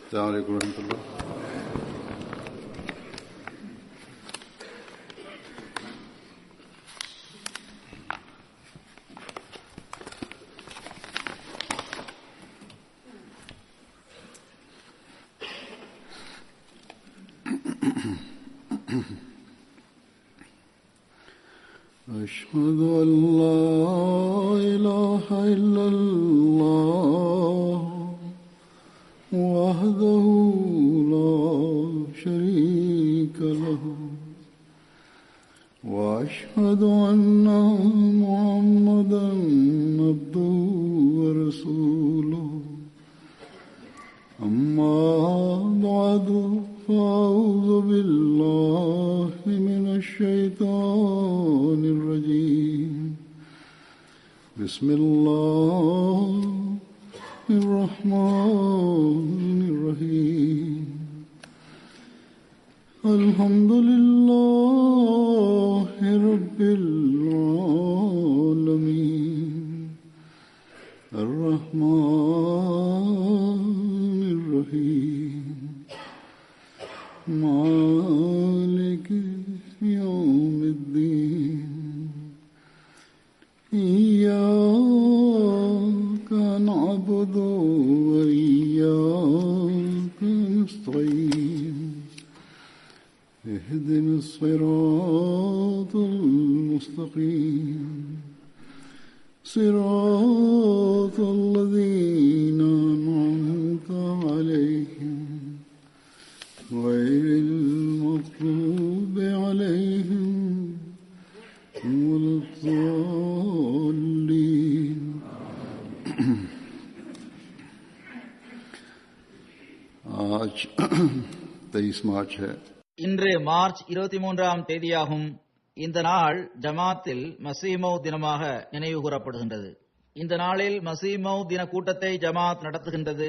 السلام عليكم ورحمة الله. أشهد أن لا إله إلا الله وحده لا شريك له وأشهد أن محمدا عبده ورسوله أما بعد فأعوذ بالله من الشيطان الرجيم بسم الله الرحمن الرحيم الحمد لله رب العالمين الرحمن الرحيم مالك يوم الدين إياك نعبد وإياك نستعين اهدنا الصراط المستقيم صراط الذين أنعمت عليهم غير المغضوب عليهم ولا الضالين. आज 23 मार्च है. இன்று மார்ச் 23ஆம் தேதியாகும். இந்த நாள் ஜமாத்தில் மசீமௌத் தினமாக நினைவு கூறப்படுகின்றது. இந்த நாளில் மசீமௌத் தின கூட்டத்தை ஜமாத் நடத்துகின்றது.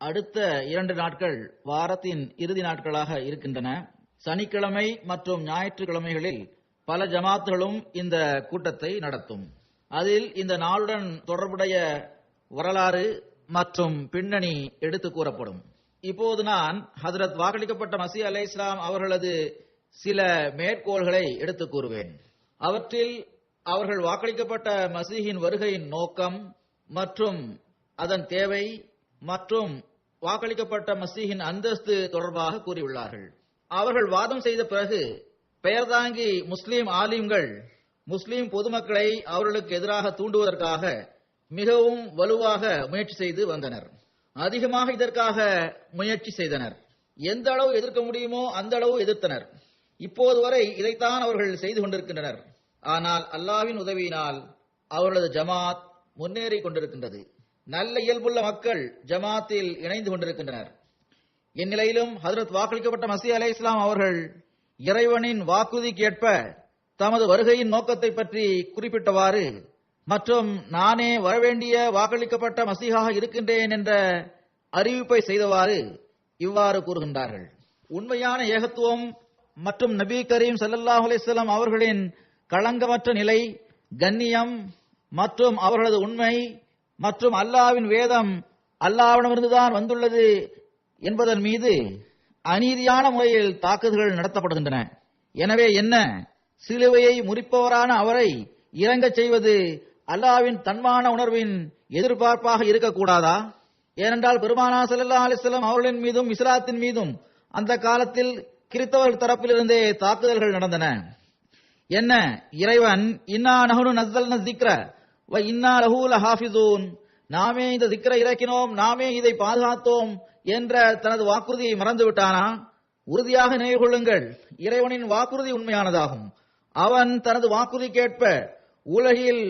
அடுத்த 2 நாட்கள் வாரத்தின் இறுதி நாட்களாக இருக்கின்றன. சனிக்கிழமை மற்றும் ஞாயிற்றுக்கிழமைகளில் பல ஜமாத்துகளும் இந்த கூட்டத்தை நடத்தும். அதில் இந்த நாளுடன் தொடர்புடைய வரலாறு மற்றும் பின்னணி எடுத்து கூறப்படும். இப்போது நான் ஹஜ்ரத் வாக்களிக்கப்பட்ட மசீஹ் அலைஹிஸ்ஸலாம் அவர்களது சில மேற்கோள்களை எடுத்து கூறுவேன். அவற்றில் அவர்கள் வாக்களிக்கப்பட்ட மசீஹின் வருகையின் நோக்கம் மற்றும் அதன் தேவை மற்றும் வாக்களிக்கப்பட்ட மசீஹின் அந்தஸ்து தொடர்பாக கூறியுள்ளார்கள். அவர்கள் வாதம் செய்த பிறகு பெயர்தாங்கி முஸ்லீம் ஆலிம்கள் முஸ்லீம் பொதுமக்களை அவர்களுக்கு எதிராக தூண்டுவதற்காக மிகவும் வலுவாக முயற்சி செய்து வந்தனர். அதிகமாக இதற்காக முயற்சி செய்தனர். எந்த அளவு எதிர்க்க முடியுமோ அந்த அளவு எதிர்த்தனர். இப்போது வரை இதைத்தான் அவர்கள் செய்து கொண்டிருக்கின்றனர். ஆனால் அல்லாஹ்வின் உதவியினால் அவர்களது ஜமாத் முன்னேறி கொண்டிருக்கின்றது. நல்ல இயல்புள்ள மக்கள் ஜமாத்தில் இணைந்து கொண்டிருக்கின்றனர். இந்நிலையிலும் ஹஜ்ரத் வாக்களிக்கப்பட்ட மசீஹ் அலைஹிஸ்ஸலாம் அவர்கள் இறைவனின் வாக்குறுதிக்கேற்ப தமது வருகையின் நோக்கத்தை பற்றி குறிப்பிட்டவாறு மற்றும் நானே வரவேண்டிய வாக்களிக்கப்பட்ட மசீஹாக இருக்கின்றேன் என்ற அறிவிப்பை செய்தவாறு இவ்வாறு கூறுகின்றார்கள். உண்மையான ஏகத்துவம் மற்றும் நபி கரீம் ஸல்லல்லாஹு அலைஹி வஸல்லம் அவர்களின் களங்கமற்ற நிலை, கண்ணியம் மற்றும் அவர்களது உண்மை மற்றும் அல்லாஹ்வின் வேதம் அல்லாஹ்விடமிருந்துதான் வந்துள்ளது என்பதன் மீது அநீதியான முறையில் தாக்குதல்கள் நடத்தப்படுகின்றன. எனவே என்ன, சிலுவையை முறிப்பவரான அவரை இறங்கச் செய்வது அல்லாஹ்வின் தன்மான உணர்வின் எதிர்பார்ப்பாக இருக்கக்கூடாதா? ஏனென்றால் பெருமானார் ஸல்லல்லாஹு அலைஹி வஸல்லம் அவர்களின் மீதும் இஸ்லாத்தின் மீதும் அந்த காலத்தில் கிறிஸ்தவர்கள் தரப்பிலிருந்தே தாக்குதல்கள் நடந்தன. என்ன, இறைவன் இன்னா நஹ்னு நஸ்ஸல்னா ஸிக்ர வ இன்னா லஹு லஹாஃபிஸூன், நாமே இந்த ஸிக்ரை இறக்கினோம், நாமே இதை பாதுகாத்தோம் என்ற தனது வாக்குறுதியை மறந்து விட்டானா? உறுதியாக நினைவு கொள்ளுங்கள், இறைவனின் வாக்குறுதி உண்மையானதாகும். அவன் தனது வாக்குறுதிக்கேற்ப உலகில்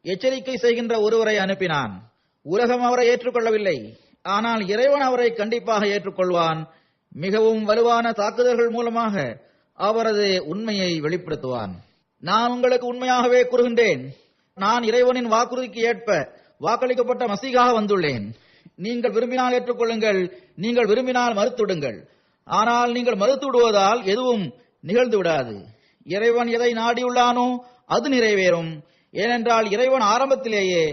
எச்சரிக்கை செய்கின்ற ஒருவரை அனுப்பினான். உலகம் அவரை ஏற்றுக்கொள்ளவில்லை, ஆனால் இறைவன் அவரை கண்டிப்பாக ஏற்றுக்கொள்வான். மிகவும் வலுவான தாக்குதல்கள் மூலமாக அவரது உண்மையை வெளிப்படுத்துவான். நான் உங்களுக்கு உண்மையாகவே கூறுகின்றேன், நான் இறைவனின் வாக்குறுதிக்கு ஏற்ப வாக்களிக்கப்பட்ட மசீகாக வந்துள்ளேன். நீங்கள் விரும்பினால் ஏற்றுக்கொள்ளுங்கள், நீங்கள் விரும்பினால் மறுத்துவிடுங்கள். ஆனால் நீங்கள் மறுத்து விடுவதால் எதுவும் நிகழ்ந்து விடாது. இறைவன் எதை நாடியுள்ளானோ அது நிறைவேறும். ஏனென்றால் இறைவன் ஆரம்பத்திலேயே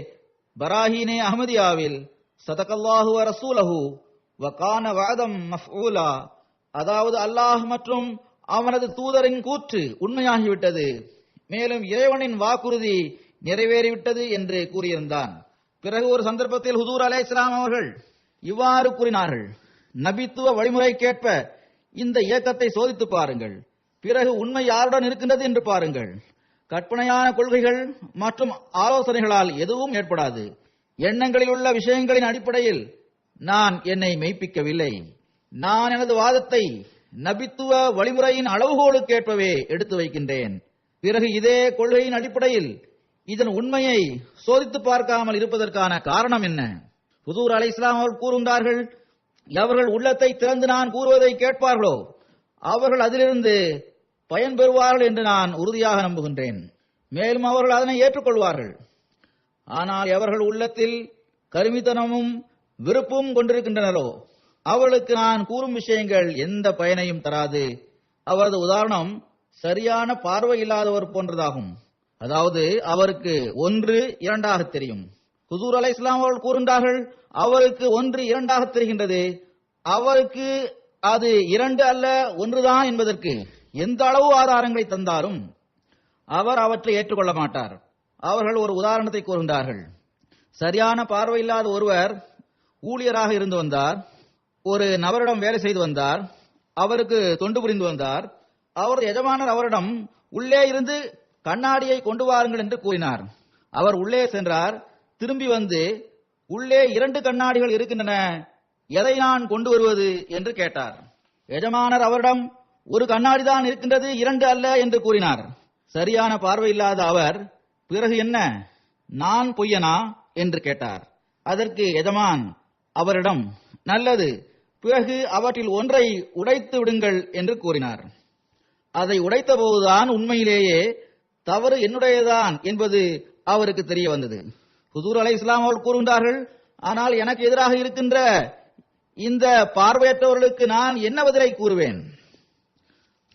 பராஹீனே அஹ்மதியாவில் சதகல்லாஹு வ ரசூலஹு வகான வாதம் மஃஊலா, அதாவது அல்லாஹ் மற்றும் அவனது தூதரின் கூற்று உண்மையாகிவிட்டது, மேலும் இறைவனின் வாக்குறுதி நிறைவேறிவிட்டது என்று கூறியிருந்தான். பிறகு ஒரு சந்தர்ப்பத்தில் ஹுதூர் அலைஹிஸ்ஸலாம் அவர்கள் இவ்வாறு கூறினார்கள்: நபித்துவ வழிமுறைக்கேற்ப இந்த இயக்கத்தை சோதித்து பாருங்கள், பிறகு உண்மை யாருடன் இருக்கின்றது என்று பாருங்கள். கற்பனையான கொள்கைகள் மற்றும் ஆலோசனைகளால் எதுவும் ஏற்படாது. எண்ணங்களில் உள்ள விஷயங்களின் அடிப்படையில் நான் என்னை மெய்ப்பிக்கவில்லை. நான் எனது வாதத்தை நபித்துவ வழிமுறையின் அளவுகோலுக்கேற்பவே எடுத்து வைக்கின்றேன். பிறகு இதே கொள்கையின் அடிப்படையில் இதன் உண்மையை சோதித்து பார்க்காமல் இருப்பதற்கான காரணம் என்ன? ஹுதூர் அலைஹிஸ்ஸலாம் அவர்கள் கூறுகின்றார்கள்: எவர்கள் உள்ளத்தை திறந்து நான் கூறுவதை கேட்பார்களோ அவர்கள் அதிலிருந்து பயன்பெறுவார்கள் என்று நான் உறுதியாக நம்புகின்றேன். மேலும் அவர்கள் அதனை ஏற்றுக்கொள்வார்கள். ஆனால் எவர்கள் உள்ளத்தில் கருமித்தனமும் விருப்பமும் கொண்டிருக்கின்றனரோ அவர்களுக்கு நான் கூறும் விஷயங்கள் எந்த பயனையும் தராது. அவரது உதாரணம் சரியான பார்வை இல்லாதவர் போன்றதாகும். அதாவது அவருக்கு ஒன்று இரண்டாக தெரியும். ஹுதூர் அலைஹிஸ்ஸலாம் அவர்கள் கூறுகின்றார்கள்: அவருக்கு ஒன்று இரண்டாக தெரிகின்றது. அவருக்கு அது இரண்டு அல்ல ஒன்றுதான் என்பதற்கு எந்த அளவு ஆதாரங்களை தந்தாலும் அவர் அவற்றை ஏற்றுக்கொள்ள மாட்டார். அவர்கள் ஒரு உதாரணத்தை கூறுகின்றார்கள். சரியான பார்வை இல்லாத ஒருவர் ஊழியராக இருந்து வந்தார். ஒரு நபரிடம் வேலை செய்து வந்தார். அவருக்கு தொண்டு புரிந்து வந்தார். அவரது எஜமானர் அவரிடம் உள்ளே இருந்து கண்ணாடியை கொண்டு வாருங்கள் என்று கூறினார். அவர் உள்ளே சென்றார். திரும்பி வந்து உள்ளே 2 கண்ணாடிகள் இருக்கின்றன, எதை நான் கொண்டு வருவது என்று கேட்டார். எஜமானர் அவரிடம் ஒரு கண்ணாடி தான் இருக்கின்றது, 2 அல்ல என்று கூறினார். சரியான பார்வை இல்லாத அவர் பிறகு என்ன, நான் பொய்யனா என்று கேட்டார். அதற்கு எஜமான் அவரிடம் நல்லது, பிறகு அவற்றில் ஒன்றை உடைத்து விடுங்கள் என்று கூறினார். அதை உடைத்த போதுதான் உண்மையிலேயே தவறு என்னுடையதான் என்பது அவருக்கு தெரிய வந்தது. ஹுதூர் அலைஹிஸ்ஸலாம் அவர்கள் கூறுகின்றார்கள்: ஆனால் எனக்கு எதிராக இருக்கின்ற இந்த பார்வையற்றவர்களுக்கு நான் என்ன பதிலை கூறுவேன்?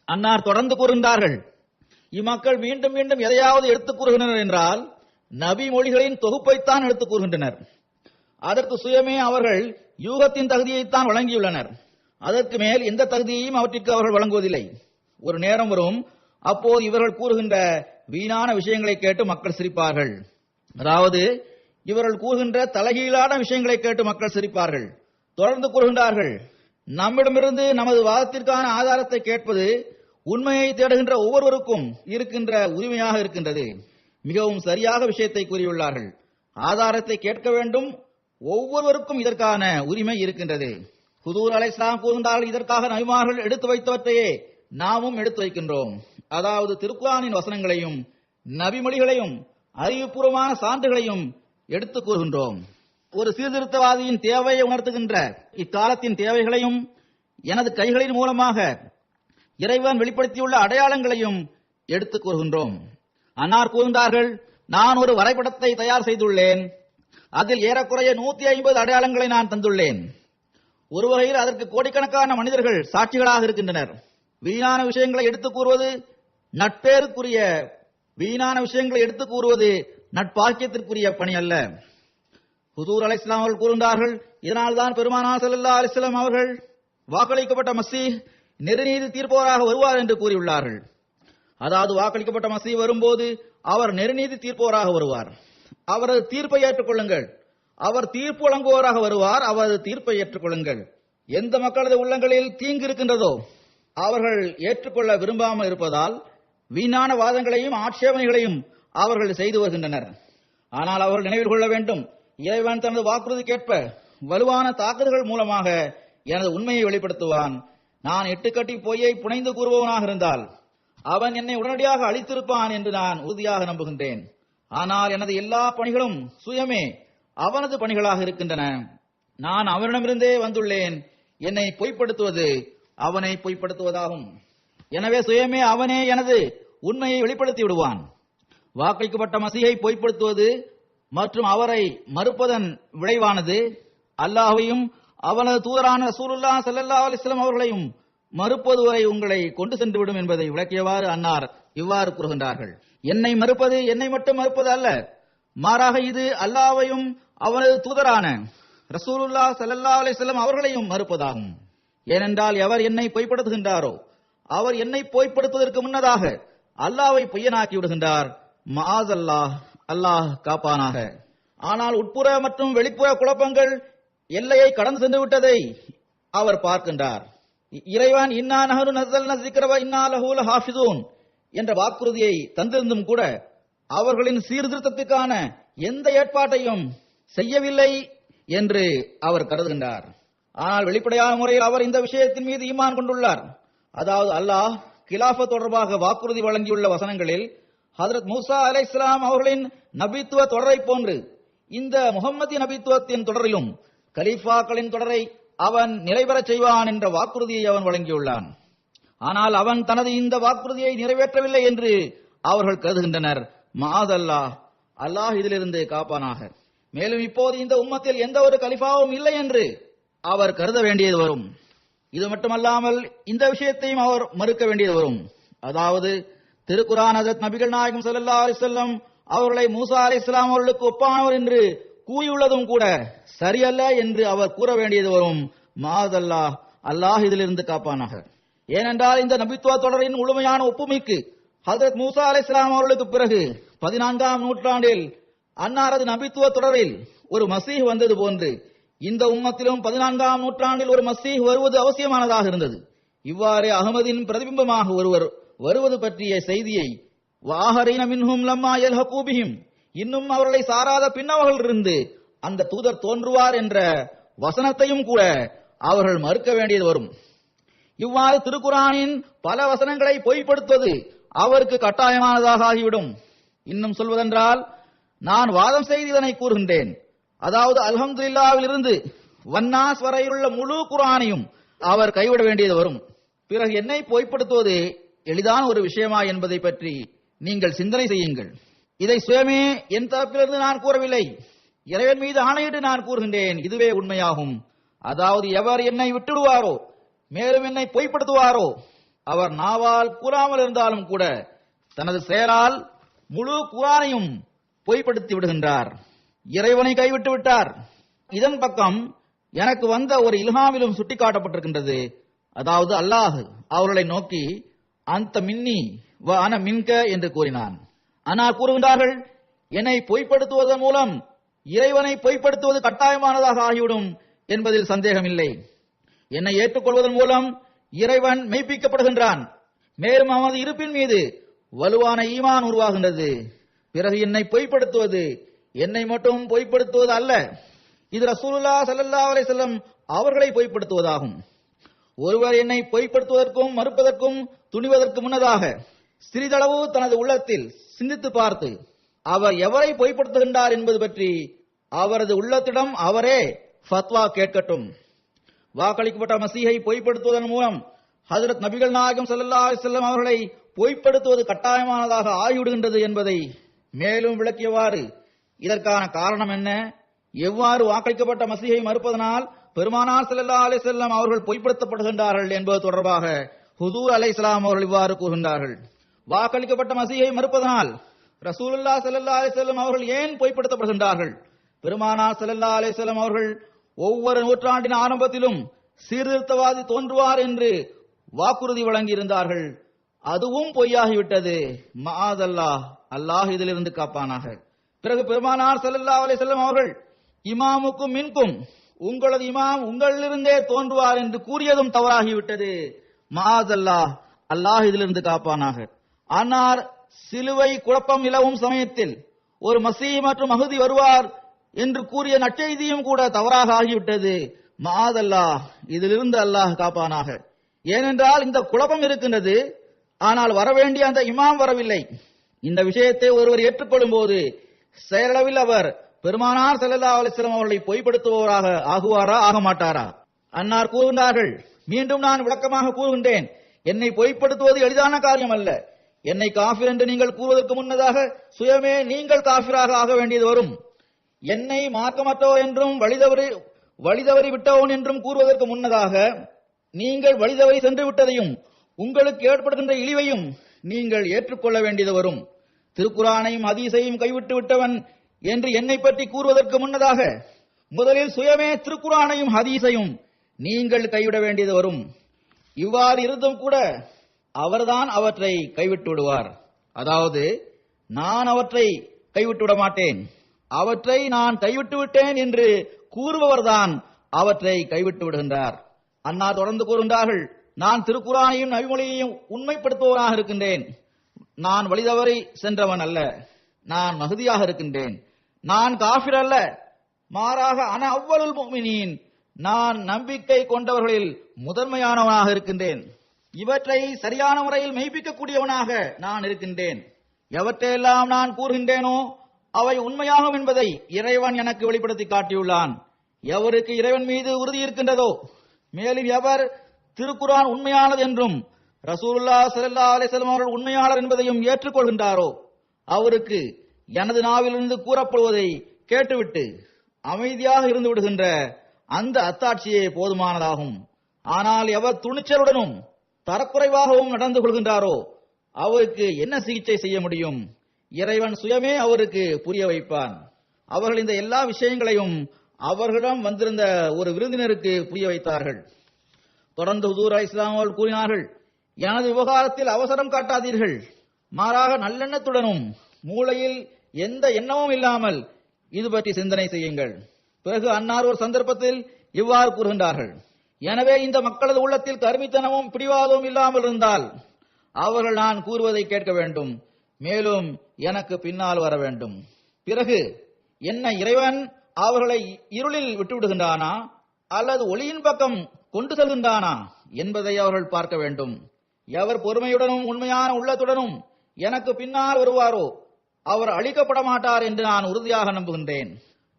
அன்னார் தொடர்ந்து கூறுகின்றார்கள்: இம்மக்கள் மீண்டும் மீண்டும் எதையாவது எடுத்துக் கூறுகின்றனர் என்றால் நபி மொழிகளின் தொகுப்பைத்தான் எடுத்துக் கூறுகின்றனர். அதற்கு சுயமே அவர்கள் யூகத்தின் தகுதியைத்தான் வழங்கியுள்ளனர். அதற்கு மேல் எந்த தகுதியையும் அவற்றிற்கு அவர்கள் வழங்குவதில்லை. ஒரு நேரம் வரும், அப்போது இவர்கள் கூறுகின்ற வீணான விஷயங்களை கேட்டு மக்கள் சிரிப்பார்கள். அதாவது இவர்கள் கூறுகின்ற தலைகீழான விஷயங்களை கேட்டு மக்கள் சிரிப்பார்கள். தொடர்ந்து கூறுகின்றார்கள்: நம்மிடமிருந்து நமது வாதத்திற்கான ஆதாரத்தை கேட்பது உண்மையை தேடுகின்ற ஒவ்வொருவருக்கும் இருக்கின்ற உரிமையாக இருக்கின்றது. மிகவும் சரியாக விஷயத்தை கூறியுள்ளார்கள். ஆதாரத்தை கேட்க வேண்டும், ஒவ்வொருவருக்கும் இதற்கான உரிமை இருக்கின்றது. ஹுதூர் அலைஹிஸ்ஸலாம் கூறுகின்றார்கள்: இதற்காக நபிமார்கள் எடுத்து வைத்தவற்றையே நாமும் எடுத்து வைக்கின்றோம். அதாவது திருக்குர்ஆனின் வசனங்களையும் நபிமொழிகளையும் அறிவுபூர்வமான சான்றுகளையும் எடுத்து கூறுகின்றோம். ஒரு சீர்திருத்தவாதியின் தேவையை உணர்த்துகின்ற இக்காலத்தின் தேவைகளையும் எனது கைகளின் மூலமாக இறைவன் வெளிப்படுத்தியுள்ள அடையாளங்களையும் எடுத்துக் கூறுகின்றோம். அன்னார் கூறுகின்றார்கள்: நான் ஒரு வரைபடத்தை தயார் செய்துள்ளேன். அதில் ஏறக்குறைய 150 அடையாளங்களை நான் தந்துள்ளேன். ஒரு வகையில் அதற்கு கோடிக்கணக்கான மனிதர்கள் சாட்சிகளாக இருக்கின்றனர். வீணான விஷயங்களை எடுத்துக் கூறுவது நட்பேருக்குரிய, வீணான விஷயங்களை எடுத்துக் கூறுவது நட்பாக்கியத்திற்குரிய பணி அல்ல. ஹுதூர் அலைஹிஸ்ஸலாம் அவர்கள் கூறுகின்றார்கள்: இதனால்தான் பெருமானார் ஸல்லல்லாஹு அலைஹி வஸல்லம் அவர்கள் வாக்களிக்கப்பட்ட மஸீஹ் நெருநீதி தீர்ப்பவராக வருவார் என்று கூறியுள்ளார்கள். அதாவது வாக்களிக்கப்பட்ட மஸீஹ் வரும்போது அவர் நெருநீதி தீர்ப்பவராக வருவார். அவரது தீர்ப்பை ஏற்றுக்கொள்ளுங்கள். அவர் தீர்ப்பு வழங்குவோராக வருவார். அவரது தீர்ப்பை ஏற்றுக்கொள்ளுங்கள். எந்த மக்களது உள்ளங்களில் தீங்கு இருக்கின்றதோ அவர்கள் ஏற்றுக்கொள்ள விரும்பாமல் இருப்பதால் வீணான வாதங்களையும் ஆட்சேபனைகளையும் அவர்கள் செய்து வருகின்றனர். ஆனால் அவர்கள் நினைவில் கொள்ள வேண்டும், இறைவன் தனது வாக்குறுதிக்கேற்ப வலுவான தாக்குதல்கள் மூலமாக எனது உண்மையை வெளிப்படுத்துவான். நான் இட்டுக்கட்டி பொய்யை புனைந்து கூறுபவனாக இருந்தால் அவன் என்னை உடனடியாக அழித்திருப்பான் என்று நான் உறுதியாக நம்புகின்றேன். ஆனால் எனது எல்லா பணிகளும் சுயமே அவனது பணிகளாக இருக்கின்றன. நான் அவனிடமிருந்தே வந்துள்ளேன். என்னை பொய்ப்படுத்துவது அவனை பொய்ப்படுத்துவதாகும். எனவே சுயமே அவனே எனது உண்மையை வெளிப்படுத்தி விடுவான். வாக்களிக்கப்பட்ட மசீஹை பொய்ப்படுத்துவது மற்றும் அவரை மறுப்பதன் விளைவானது அல்லாஹ்வையும் அவனது தூதரான ரசூலுல்லாஹ் ஸல்லல்லாஹு அலைஹி வஸல்லம் அவர்களையும் மறுப்பது வரை உங்களை கொண்டு சென்று விடும் என்பதை விளக்கியவாறு அன்னார் இவ்வாறு கூறுகின்றார்கள்: என்னை மறுப்பது என்னை மட்டும் மறுப்பது அல்ல, மாறாக இது அல்லாஹ்வையும் அவனது தூதரான ரசூலுல்லாஹ் ஸல்லல்லாஹு அலைஹி வஸல்லம் அவர்களையும் மறுப்பதாகும். ஏனென்றால் எவர் என்னை பொய்ப்படுத்துகின்றாரோ அவர் என்னை பொய்ப்படுத்துவதற்கு முன்னதாக அல்லாஹ்வை பொய்யனாக்கி விடுகின்றார். மஆஸல்லாஹ், அல்லாஹ் காப்பானாக. ஆனால் உட்புற மற்றும் வெளிப்புற குழப்பங்கள் எல்லையை கடந்து சென்று விட்டதை அவர் பார்க்கின்றார். இறைவன் இன்னா நஹ்னு நஸல்னா ஸிக்ர வ இன்னா லஹு லஹாஃபிஸூன் என்ற வாக்குறுதியை தந்திருந்தும் கூட அவர்களின் சீர்திருத்தத்துக்கான எந்த ஏற்பாட்டையும் செய்யவில்லை என்று அவர் கருதுகின்றார். ஆனால் வெளிப்படையான முறையில் அவர் இந்த விஷயத்தின் மீது ஈமான் கொண்டுள்ளார். அதாவது அல்லாஹ் கிலாஃபத் தொடர்பாக வாக்குறுதி வழங்கியுள்ள வசனங்களில் ஹஜ்ரத் மூசா அலைஹிஸ்ஸலாம் அவர்களின் நபித்துவ தொடரை போன்று இந்த முஹம்மதி நபித்துவத்தின் தொடரிலும் கலீஃபாக்களின் தொடரை அவன் நிலைபெறச் செய்வான் என்ற வாக்குறுதியை அவன் வழங்கியுள்ளான். ஆனால் அவன் தனது இந்த வாக்குறுதியை நிறைவேற்றவில்லை என்று அவர்கள் கருதுகின்றனர். மஆஸல்லாஹ், அல்லாஹ் இதிலிருந்து காப்பானாக. மேலும் இப்போது இந்த உம்மத்தில் எந்த ஒரு கலிஃபாவும் இல்லை என்று அவர் கருத வேண்டியது வரும். இது மட்டுமல்லாமல் இந்த விஷயத்தையும் அவர் மறுக்க வேண்டியது வரும். அதாவது திருக்குர்ஆன் ஹஜ்ரத் நபிகள் நாயகம் ஸல்லல்லாஹு அலைஹி வஸல்லம் அவர்களை மூசா அலைஹிஸ்ஸலாம் அவர்களுக்கு ஒப்பானவர் என்று கூறியுள்ளதும் கூட சரியல்ல என்று அவர் கூற வேண்டியது வரும். மஆஸல்லாஹ், அல்லாஹ் இதிலிருந்து காப்பானாக. ஏனென்றால் இந்த நபித்துவ தொடரின் முழுமையான ஒப்புமைக்கு ஹஜ்ரத் மூசா அலைஹிஸ்ஸலாம் அவர்களுக்கு பிறகு 14ஆம் நூற்றாண்டில் அன்னாரது நபித்துவ தொடரில் ஒரு மசீஹ் வந்தது போன்று இந்த உம்மத்திலும் 14ஆம் நூற்றாண்டில் ஒரு மசீஹ் வருவது அவசியமானதாக இருந்தது. இவ்வாறு அகமதின் பிரதிபிம்பமாக ஒருவர் வருவது பற்றிய செய்தியை வாஹரீன மின்ஹும் லம்மா யல்ஹகு பிஹிம், இன்னும் அவர்களை சாராத பின்னவர்களிலிருந்து அந்த தூதர் தோன்றுவார் என்ற வசனத்தையும் கூட அவர்கள் மறுக்க வேண்டியது வரும். இவ்வாறு திருக்குர்ஆனின் பல வசனங்களை பொய்ப்படுத்துவது அவருக்கு கட்டாயமானதாக ஆகிவிடும். இன்னும் சொல்வதென்றால், நான் வாதம் செய்து இதனை கூறுகின்றேன். அதாவது அல்ஹம்துலில்லாஹ்வில் இருந்து வன்னாஸ் வரையிலுள்ள முழு குர்ஆனையும் அவர் கைவிட வேண்டியது வரும். பிறகு என்னை பொய்ப்படுத்துவது எளிதான ஒரு விஷயமா என்பதை பற்றி நீங்கள் சிந்தனை செய்யுங்கள். இதை சுயமே என் தரப்பிலிருந்து நான் கூறவில்லை, இறைவன் மீது ஆணையிட்டு நான் கூறுகின்றேன். இதுவே உண்மையாகும். அதாவது எவர் என்னை விட்டுடுவாரோ மேலும் என்னை பொய்ப்படுத்துவாரோ அவர் நாவால் கூறாமல் இருந்தாலும் கூட தனது செயலால் முழு குர்ஆனையும் பொய்ப்படுத்தி விடுகின்றார், இறைவனை கைவிட்டு விட்டார். இதன் பக்கம் எனக்கு வந்த ஒரு இல்ஹாமிலும் சுட்டிக்காட்டப்பட்டிருக்கின்றது. அதாவது அல்லாஹ் அவர்களை நோக்கி அந்த மின்னி வ அன மின்க என்று கூறினான். ஆனால் கூறுகின்றார்கள், என்னை பொய்ப்படுத்துவதன் மூலம் இறைவனை பொய்ப்படுத்துவது கட்டாயமானதாக ஆகிவிடும் என்பதில் சந்தேகமில்லை. என்னை ஏற்றுக்கொள்வதன் மூலம் இறைவன் மெய்ப்பிக்கப்படுகின்றான், மேலும் அவனது இருப்பின் மீது வலுவான ஈமான் உருவாகின்றது. பிறகு என்னை பொய்ப்படுத்துவது என்னை மட்டும் பொய்ப்படுத்துவது அல்ல, இது ரசூலுல்லாஹ் ஸல்லல்லாஹு அலைஹி வஸல்லம் அவர்களை பொய்ப்படுத்துவதாகும். ஒருவர் என்னை பொய்ப்படுத்துவதற்கும் மறுப்பதற்கும் துணிவதற்கு முன்னதாக சிறிதளவு தனது உள்ளத்தில் சிந்தித்து பார்த்து அவர் எவரை பொய்ப்படுத்துகின்றார் என்பது பற்றி அவரது உள்ளத்திடம் அவரே ஃபத்வா கேட்கட்டும். வாக்களிக்கப்பட்ட மசீஹை பொய்ப்படுத்துவதன் மூலம் ஹஜ்ரத் நபிகள் நாயகம் ஸல்லல்லாஹு அலைஹி வஸல்லம் அவர்களை பொய்ப்படுத்துவது கட்டாயமானதாக ஆகிவிடுகின்றது என்பதை மேலும் விளக்கியவாறு இதற்கான காரணம் என்ன, எவ்வாறு வாக்களிக்கப்பட்ட மசீஹை மறுப்பதனால் பெருமானார் ஸல்லல்லாஹு அலைஹி வஸல்லம் அவர்கள் பொய்ப்படுத்தப்படுகின்றார்கள் என்பது தொடர்பாக ஹுதூர் அலைஹிஸ்ஸலாம் அவர்கள் இவ்வாறு கூறுகின்றார்கள். வாக்களிக்கப்பட்ட மசீஹை மறுப்பதனால் ரசூலுல்லாஹ் ஸல்லல்லாஹு அலைஹி வஸல்லம் அவர்கள் ஏன் பொய்ப்படுத்தப்படுகின்றார்கள்? பெருமானார் ஸல்லல்லாஹு அலைஹி வஸல்லம் அவர்கள் ஒவ்வொரு நூற்றாண்டின் ஆரம்பத்திலும் சீர்திருத்தவாதி தோன்றுவார் என்று வாக்குறுதி வழங்கி இருந்தார்கள். அதுவும் பொய்யாகிவிட்டது. மஆஸல்லாஹ், அல்லாஹ் இதிலிருந்து காப்பானாக. பிறகு பெருமானார் ஸல்லல்லாஹு அலைஹி வஸல்லம் அவர்கள் இமாமுக்கும் மின்கும், உங்களது இமாம் உங்களிலிருந்தே தோன்றுவார் என்று கூறியதும் தவறாகிவிட்டது. மஆஸல்லாஹ், அல்லாஹ் இதிலிருந்து காப்பானாக. ஆனால் சிலுவை குழப்பம் நிலவும் சமயத்தில் ஒரு மசீஹ் மற்றும் மஹ்தி வருவார் என்று கூறிய நற்செய்தியும் கூட தவறாக ஆகிவிட்டது. மஆஸல்லாஹ், இதிலிருந்து அல்லாஹ் காப்பானாக. ஏனென்றால் இந்த குழப்பம் இருக்கின்றது, ஆனால் வரவேண்டிய அந்த இமாம் வரவில்லை. இந்த விஷயத்தை ஒருவர் ஏற்றுக்கொள்ளும் போது செயலளவில் அவர் பெருமானார் ஸல்லல்லாஹு அலைஹி வஸல்லம் அவர்களை பொய்ப்படுத்துபவராக ஆகுவாரா, ஆக மாட்டாரா? அன்னார் கூறுகின்றார்கள், மீண்டும் நான் விளக்கமாக கூறுகின்றேன், என்னை பொய்ப்படுத்துவது எளிதான காரியம் அல்ல. என்னை காஃபிர் என்று நீங்கள் கூறுவதற்கு முன்னதாக சுயமே நீங்கள் காஃபிராக ஆக வேண்டியது வரும். என்னை மார்க்கமற்றவர் என்றும் வழிதவறி விட்டவன் என்றும் கூறுவதற்கு முன்னதாக நீங்கள் வழிதவறி சென்று விட்டதையும் உங்களுக்கு ஏற்படுகின்ற இழிவையும் நீங்கள் ஏற்றுக்கொள்ள வேண்டியது வரும். திருக்குர்ஆனையும் ஹதீஸையும் கைவிட்டு விட்டவன் என்று என்னை பற்றி கூறுவதற்கு முன்னதாக முதலில் சுயமே திருக்குரானையும் ஹதீஸையும் நீங்கள் கைவிட வேண்டியது வரும். இவ்வாறு இருந்தும் கூட அவர்தான் அவற்றை கைவிட்டு விடுவார். அதாவது நான் அவற்றை கைவிட்டு விட மாட்டேன், அவற்றை நான் கைவிட்டு விட்டேன் என்று கூறுபவர்தான் அவற்றை கைவிட்டு விடுகின்றார். அன்னார் தொடர்ந்து கூறுகின்றார்கள், நான் திருக்குரானையும் நபிமொழியையும் உண்மைப்படுத்துபவனாக இருக்கின்றேன். நான் வழிதவறி சென்றவன் அல்ல, நான் மஹதியாக இருக்கின்றேன். நான் காஃபிர் அல்ல, மாறாக அன அவ்வலுல் முஃமினீன், நான் நம்பிக்கை கொண்டவர்களில் முதன்மையானவனாக இருக்கின்றேன். இவற்றை சரியான முறையில் மெய்ப்பிக்கக்கூடியவனாக நான் இருக்கின்றேன். எவற்றையெல்லாம் நான் கூறுகின்றேனோ அவை உண்மையாகும் என்பதை இறைவன் எனக்கு வெளிப்படுத்தி காட்டியுள்ளான். எவருக்கு இறைவன் மீது உறுதி இருக்கின்றதோ, மேலும் எவர் திருக்குரான் உண்மையானது என்றும் ரசூலுல்லாஹ் ஸல்லல்லாஹு அலைஹி வஸல்லம் அவர்கள் உண்மையாளர் என்பதையும் ஏற்றுக்கொள்கின்றாரோ, அவருக்கு எனது நாவிலிருந்து கூறப்படுவதை கேட்டுவிட்டு அமைதியாக இருந்து விடுகின்ற அந்த அத்தாட்சியே போதுமானதாகும். ஆனால் எவர் துணிச்சலுடனும் தரக்குறைவாகவும் நடந்து கொள்கின்றாரோ அவருக்கு என்ன சிகிச்சை செய்ய முடியும்? இறைவன் சுயமே அவருக்கு புரிய வைப்பான். அவர்கள் இந்த எல்லா விஷயங்களையும் அவர்களிடம் வந்திருந்த ஒரு விருந்தினருக்கு புரிய வைத்தார்கள். தொடர்ந்து ஹுதூர் அலைஹிஸ்ஸலாம் அவர்கள் கூறினார்கள், எனது விவகாரத்தில் அவசரம் காட்டாதீர்கள், மாறாக நல்லெண்ணத்துடனும் மூளையில் எந்த எண்ணமும் இல்லாமல் இது பற்றி சிந்தனை செய்யுங்கள். பிறகு அன்னார் ஒரு சந்தர்ப்பத்தில் இவ்வாறு கூறுகின்றார்கள், எனவே இந்த மக்களது உள்ளத்தில் கருமித்தனமும் பிடிவாதமும் இல்லாமல் இருந்தால் அவர்கள் நான் கூறுவதை கேட்க வேண்டும், மேலும் எனக்கு பின்னால் வர வேண்டும். பிறகு என்ன இறைவன் அவர்களை இருளில் விட்டுவிடுகின்றானா அல்லது ஒளியின் பக்கம் கொண்டு செல்கின்றானா என்பதை அவர்கள் பார்க்க வேண்டும். எவர் பொறுமையுடனும் உண்மையான உள்ளத்துடனும் எனக்கு பின்னால் வருவாரோ அவர் அழிக்கப்பட மாட்டார் என்று நான் உறுதியாக நம்புகின்றேன்.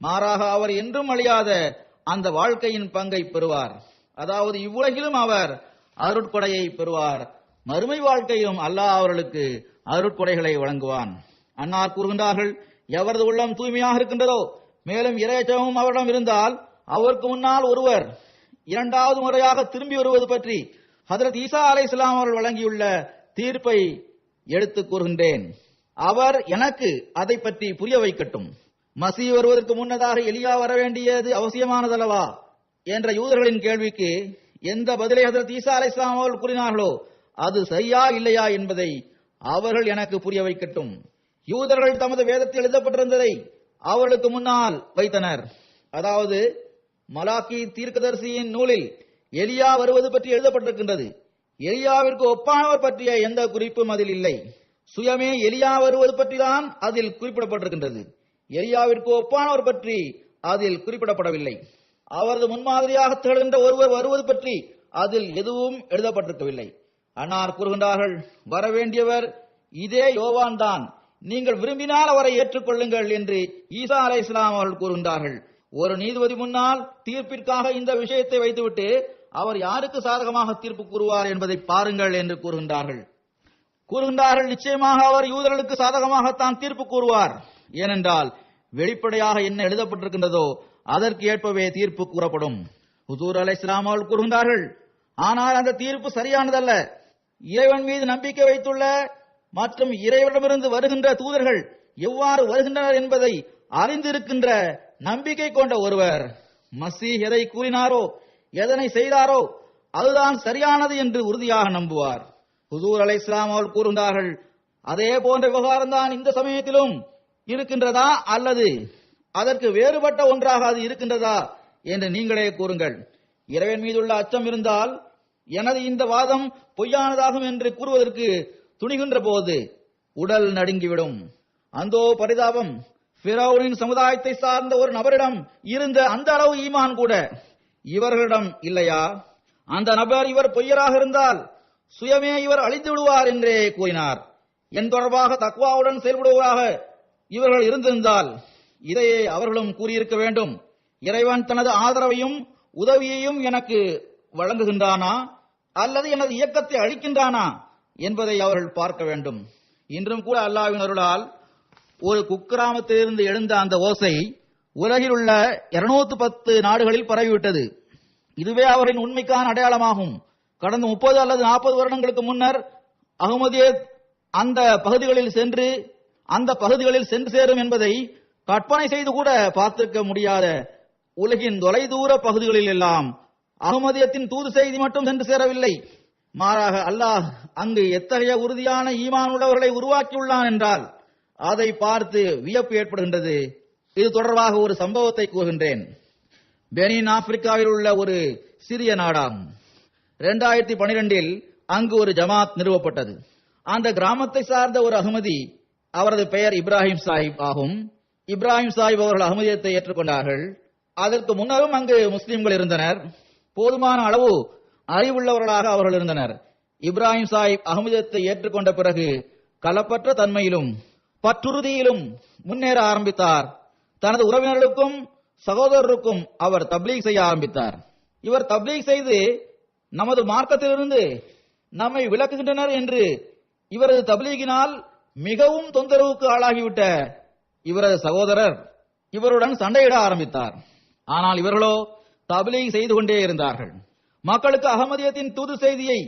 மாறாக அவர் என்றும் அழியாத அந்த வாழ்க்கையின் பங்கை பெறுவார். அதாவது இவ்வுலகிலும் அவர் அருட்கொடையை பெறுவார், மறுமை வாழ்க்கையிலும் அல்லாஹ் அவர்களுக்கு அருட்கொடைகளை வழங்குவான். அன்னார் கூறுகின்றார்கள், எவரது உள்ளம் தூய்மையாக இருக்கின்றதோ, மேலும் இறையச்சமும் அவரிடம் இருந்தால் அவருக்கு முன்னால் ஒருவர் இரண்டாவது முறையாக திரும்பி வருவது பற்றி ஹஜ்ரத் ஈசா அலைஹிஸ்ஸலாம் அவர்கள் வழங்கியுள்ள தீர்ப்பை எடுத்து கூறுகின்றேன். அவர் எனக்கு அதை பற்றி புரிய வைக்கட்டும். மசீஹ் வருவதற்கு முன்னதாக எலியா வர வேண்டியது அவசியமானதல்லவா என்ற யூதர்களின் கேள்விக்கு எந்த பதிலை ஹஜ்ரத் ஈசா அலைஹிஸ்ஸலாம் அவர்கள் கூறினார்களோ அது சரியா இல்லையா என்பதை அவர்கள் எனக்கு புரிய வைக்கட்டும். யூதர்கள் தமது வேதத்தில் எழுதப்பட்டிருந்ததை அவர்களுக்கு முன்னால் வைத்தனர். அதாவது மலாக்கி தீர்க்கதரிசியின் நூலில் எலியா வருவது பற்றி எழுதப்பட்டிருக்கின்றது. எலியாவிற்கு ஒப்பானவர் பற்றிய எந்த குறிப்பும் அதில் இல்லை. சுயமே எலியா வருவது பற்றி தான் அதில் குறிப்பிடப்பட்டிருக்கின்றது. எலியாவிற்கு ஒப்பானவர் பற்றி அதில் குறிப்பிடப்படவில்லை. அவரது முன்மாதிரியாக திகழ்கின்ற ஒருவர் வருவது பற்றி அதில் எதுவும் எழுதப்பட்டிருக்கவில்லை. அன்னார் கூறுகின்றார்கள், வரவேண்டியவர் இதே யோவான் தான், நீங்கள் விரும்பினால் அவரை ஏற்றுக்கொள்ளுங்கள் என்று ஈசா அலைஹிஸ்ஸலாம் அவர்கள் கூறுகின்றார்கள். ஒரு நீதிபதி முன்னால் தீர்ப்பிற்காக இந்த விஷயத்தை வைத்துவிட்டு அவர் யாருக்கு சாதகமாக தீர்ப்பு கூறுவார் என்பதை பாருங்கள் என்று கூறுகின்றார்கள். நிச்சயமாக அவர் யூதர்களுக்கு சாதகமாகத்தான் தீர்ப்பு கூறுவார். ஏனென்றால் வெளிப்படையாக என்ன எழுதப்பட்டிருக்கின்றதோ அதற்கு ஏற்பவே தீர்ப்பு கூறப்படும். ஹுதூர் அலைஹிஸ்ஸலாம் அவர்கள் கூறுகின்றார்கள், ஆனால் அந்த தீர்ப்பு சரியானதல்ல. இறைவன் மீது நம்பிக்கை வைத்துள்ள மற்றும் இறைவனிடமிருந்து வருகின்ற தூதர்கள் எவ்வாறு வருகின்றனர் என்பதை அறிந்திருக்கின்ற நம்பிக்கை கொண்ட ஒருவர் மசீஹ் எதை கூறினாரோ எதனை செய்தாரோ அதுதான் சரியானது என்று உறுதியாக நம்புவார். ஹுதூர் அலைஹிஸ்ஸலாம் அவர்கள் கூறுகின்றார்கள், அதே போன்ற விவகாரம் தான் இந்த சமயத்திலும் இருக்கின்றதா அல்லது அதற்கு வேறுபட்ட ஒன்றாக அது இருக்கின்றதா என்று நீங்களே கூறுங்கள். இறைவன் மீதுள்ள அச்சம் இருந்தால் எனது இந்த வாதம் பொய்யானதாகும் என்று கூறுவதற்கு துணிகின்ற போது உடல் நடுங்கிவிடும். அந்தோ பரிதாபம், ஃபிரௌனின் சமுதாயத்தை சார்ந்த ஒரு நபரிடம் இருந்த அந்த அளவு ஈமான் கூட இவர்களிடம் இல்லையா? அந்த நபர் இவர் பொய்யராக இருந்தால் சுயமே இவர் அழிந்து விடுவார் என்றே கூறினார். என் தொடர்பாக தக்வாவுடன் செயல்படுவதாக இவர்கள் இருந்திருந்தால் இதையே அவர்களும் கூறியிருக்க வேண்டும். இறைவன் தனது ஆதரவையும் உதவியையும் எனக்கு வழங்குகின்றானா அல்லது எனது இயக்கத்தை அழிக்கின்றானா என்பதை அவர்கள் பார்க்க வேண்டும். இன்றும் கூட அல்லாஹ்வின் அருளால் ஒரு குக்கிராமத்திலிருந்து எழுந்த அந்த ஓசை உலகில் உள்ள 210 நாடுகளில் பரவிவிட்டது. இதுவே அவரின் உண்மைக்கான அடையாளமாகும். கடந்த 30 அல்லது 40 வருடங்களுக்கு முன்னர் அகமதியத் அந்த பகுதிகளில் சென்று சேரும் என்பதை கற்பனை செய்து கூட பார்த்திருக்க முடியாத உலகின் தொலைதூர பகுதிகளில் எல்லாம் அகமதியத்தின் தூது செய்தி மட்டும் சென்று சேரவில்லை. மாறாக அல்லாஹ் அங்கு எத்தகைய உறுதியான ஈமான் உள்ளவர்களை உருவாக்கியுள்ளான் என்றால் அதை பார்த்து வியப்பு ஏற்படுகின்றது. இது தொடர்பாக ஒரு சம்பவத்தை கூறுகின்றேன். பெனின் ஆப்பிரிக்காவில் உள்ள ஒரு சிறிய நாடாகும். 2012 அங்கு ஒரு ஜமாத் நிறுவப்பட்டது. அந்த கிராமத்தை சார்ந்த ஒரு அகமதி, அவரது பெயர் இப்ராஹிம் சாஹிப் ஆகும். இப்ராஹிம் சாஹிப் அவர்கள் அகமதியத்தை ஏற்றுக்கொண்டார்கள். அதற்கு முன்னரும் அங்கு முஸ்லிம்கள் இருந்தனர். போதுமான அளவு அறிவுள்ளவர்களாக அவர்கள் இருந்தனர். இப்ராஹிம் சாஹிப் அகமதியத்தை ஏற்றுக்கொண்ட பிறகு களப்பற்ற தன்மையிலும் பற்றுறுதியிலும் முன்னேற ஆரம்பித்தார். தனது உறவினர்களுக்கும் சகோதரருக்கும் அவர் தப்லீக் செய்ய ஆரம்பித்தார். இவர் தப்லீக் செய்து நமது மார்க்கத்திலிருந்து நம்மை விலக்குகின்றனர் என்று இவரது தப்லீகினால் மிகவும் தொந்தரவுக்கு ஆளாகிவிட்ட இவரது சகோதரர் இவருடன் சண்டையிட ஆரம்பித்தார். ஆனால் இவர்களோ தப்லீக் செய்து கொண்டே இருந்தார்கள். மக்களுக்கு அகமதியத்தின் தூது செய்தியை,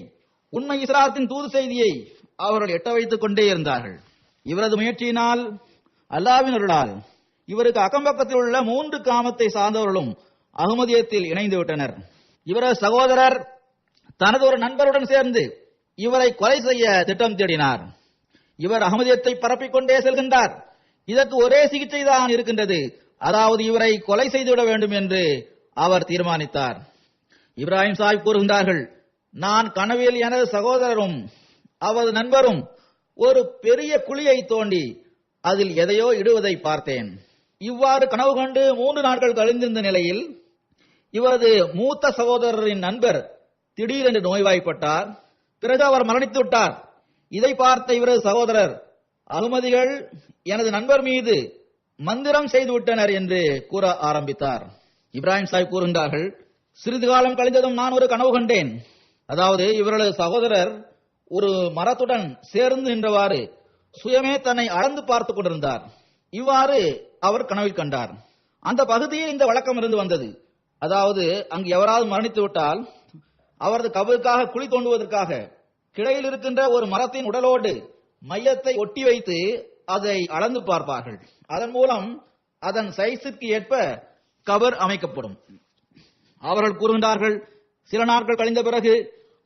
உண்மை இஸ்லாத்தின் தூது செய்தியை அவர்கள் எட்ட வைத்துக் கொண்டே இருந்தார்கள். இவரது முயற்சியினால், அல்லாஹ்வின் அருளால், இவருக்கு அக்கம்பக்கத்தில் உள்ள 3 கிராமத்தை சார்ந்தவர்களும் அகமதியத்தில் இணைந்து விட்டனர். இவரது சகோதரர் தனது ஒரு நண்பருடன் சேர்ந்து இவரை கொலை செய்ய திட்டம் தேடினார். இவர் அகமதியத்தை பரப்பிக் கொண்டே செல்கின்றார். இதற்கு ஒரே சிகிச்சை தான் இருக்கின்றது, அதாவது இவரை கொலை செய்துவிட வேண்டும் என்று அவர் தீர்மானித்தார். இப்ராஹிம் சாஹிப் கூறுகின்றார்கள், நான் கனவில் எனது சகோதரரும் அவரது நண்பரும் ஒரு பெரிய குழியை தோண்டி அதில் எதையோ இடுவதை பார்த்தேன். இவ்வாறு கனவு கண்டு 3 நாட்கள் கழிந்திருந்த நிலையில் இவரது மூத்த சகோதரரின் நண்பர் திடீரென்று நோய்வாய்ப்பட்டார். பிறகு அவர் மரணித்து விட்டார். இதை பார்த்த இவரது சகோதரர், அகமதிகள் எனது நண்பர் மீது மந்திரம் செய்து விட்டனர் என்று கூற ஆரம்பித்தார். இப்ராஹிம் சாஹிப் கூறுகின்றார்கள், சிறிது காலம் கழிந்ததும் நான் ஒரு கனவு கண்டேன். அதாவது இவரது சகோதரர் ஒரு மரத்துடன் சேர்ந்து நின்றவாறு சுயமே தன்னை அளந்து பார்த்துக் கொண்டிருந்தார். இவ்வாறு அவர் கனவில் கண்டார். அந்த பகுதியில் இந்த வழக்கம் இருந்து வந்தது. அதாவது அங்கு எவராவது மரணித்து விட்டால் அவரது கபருக்காக குழி தோண்டுவதற்காக கிடையில் இருக்கின்ற ஒரு மரத்தின் உடலோடு மையத்தை ஒட்டி வைத்து அதை அளந்து பார்ப்பார்கள். அதன் மூலம் அதன் சைஸிற்கு ஏற்ப கபர் அமைக்கப்படும். அவர்கள் கூறுகின்றார்கள், சில நாட்கள் கழிந்த பிறகு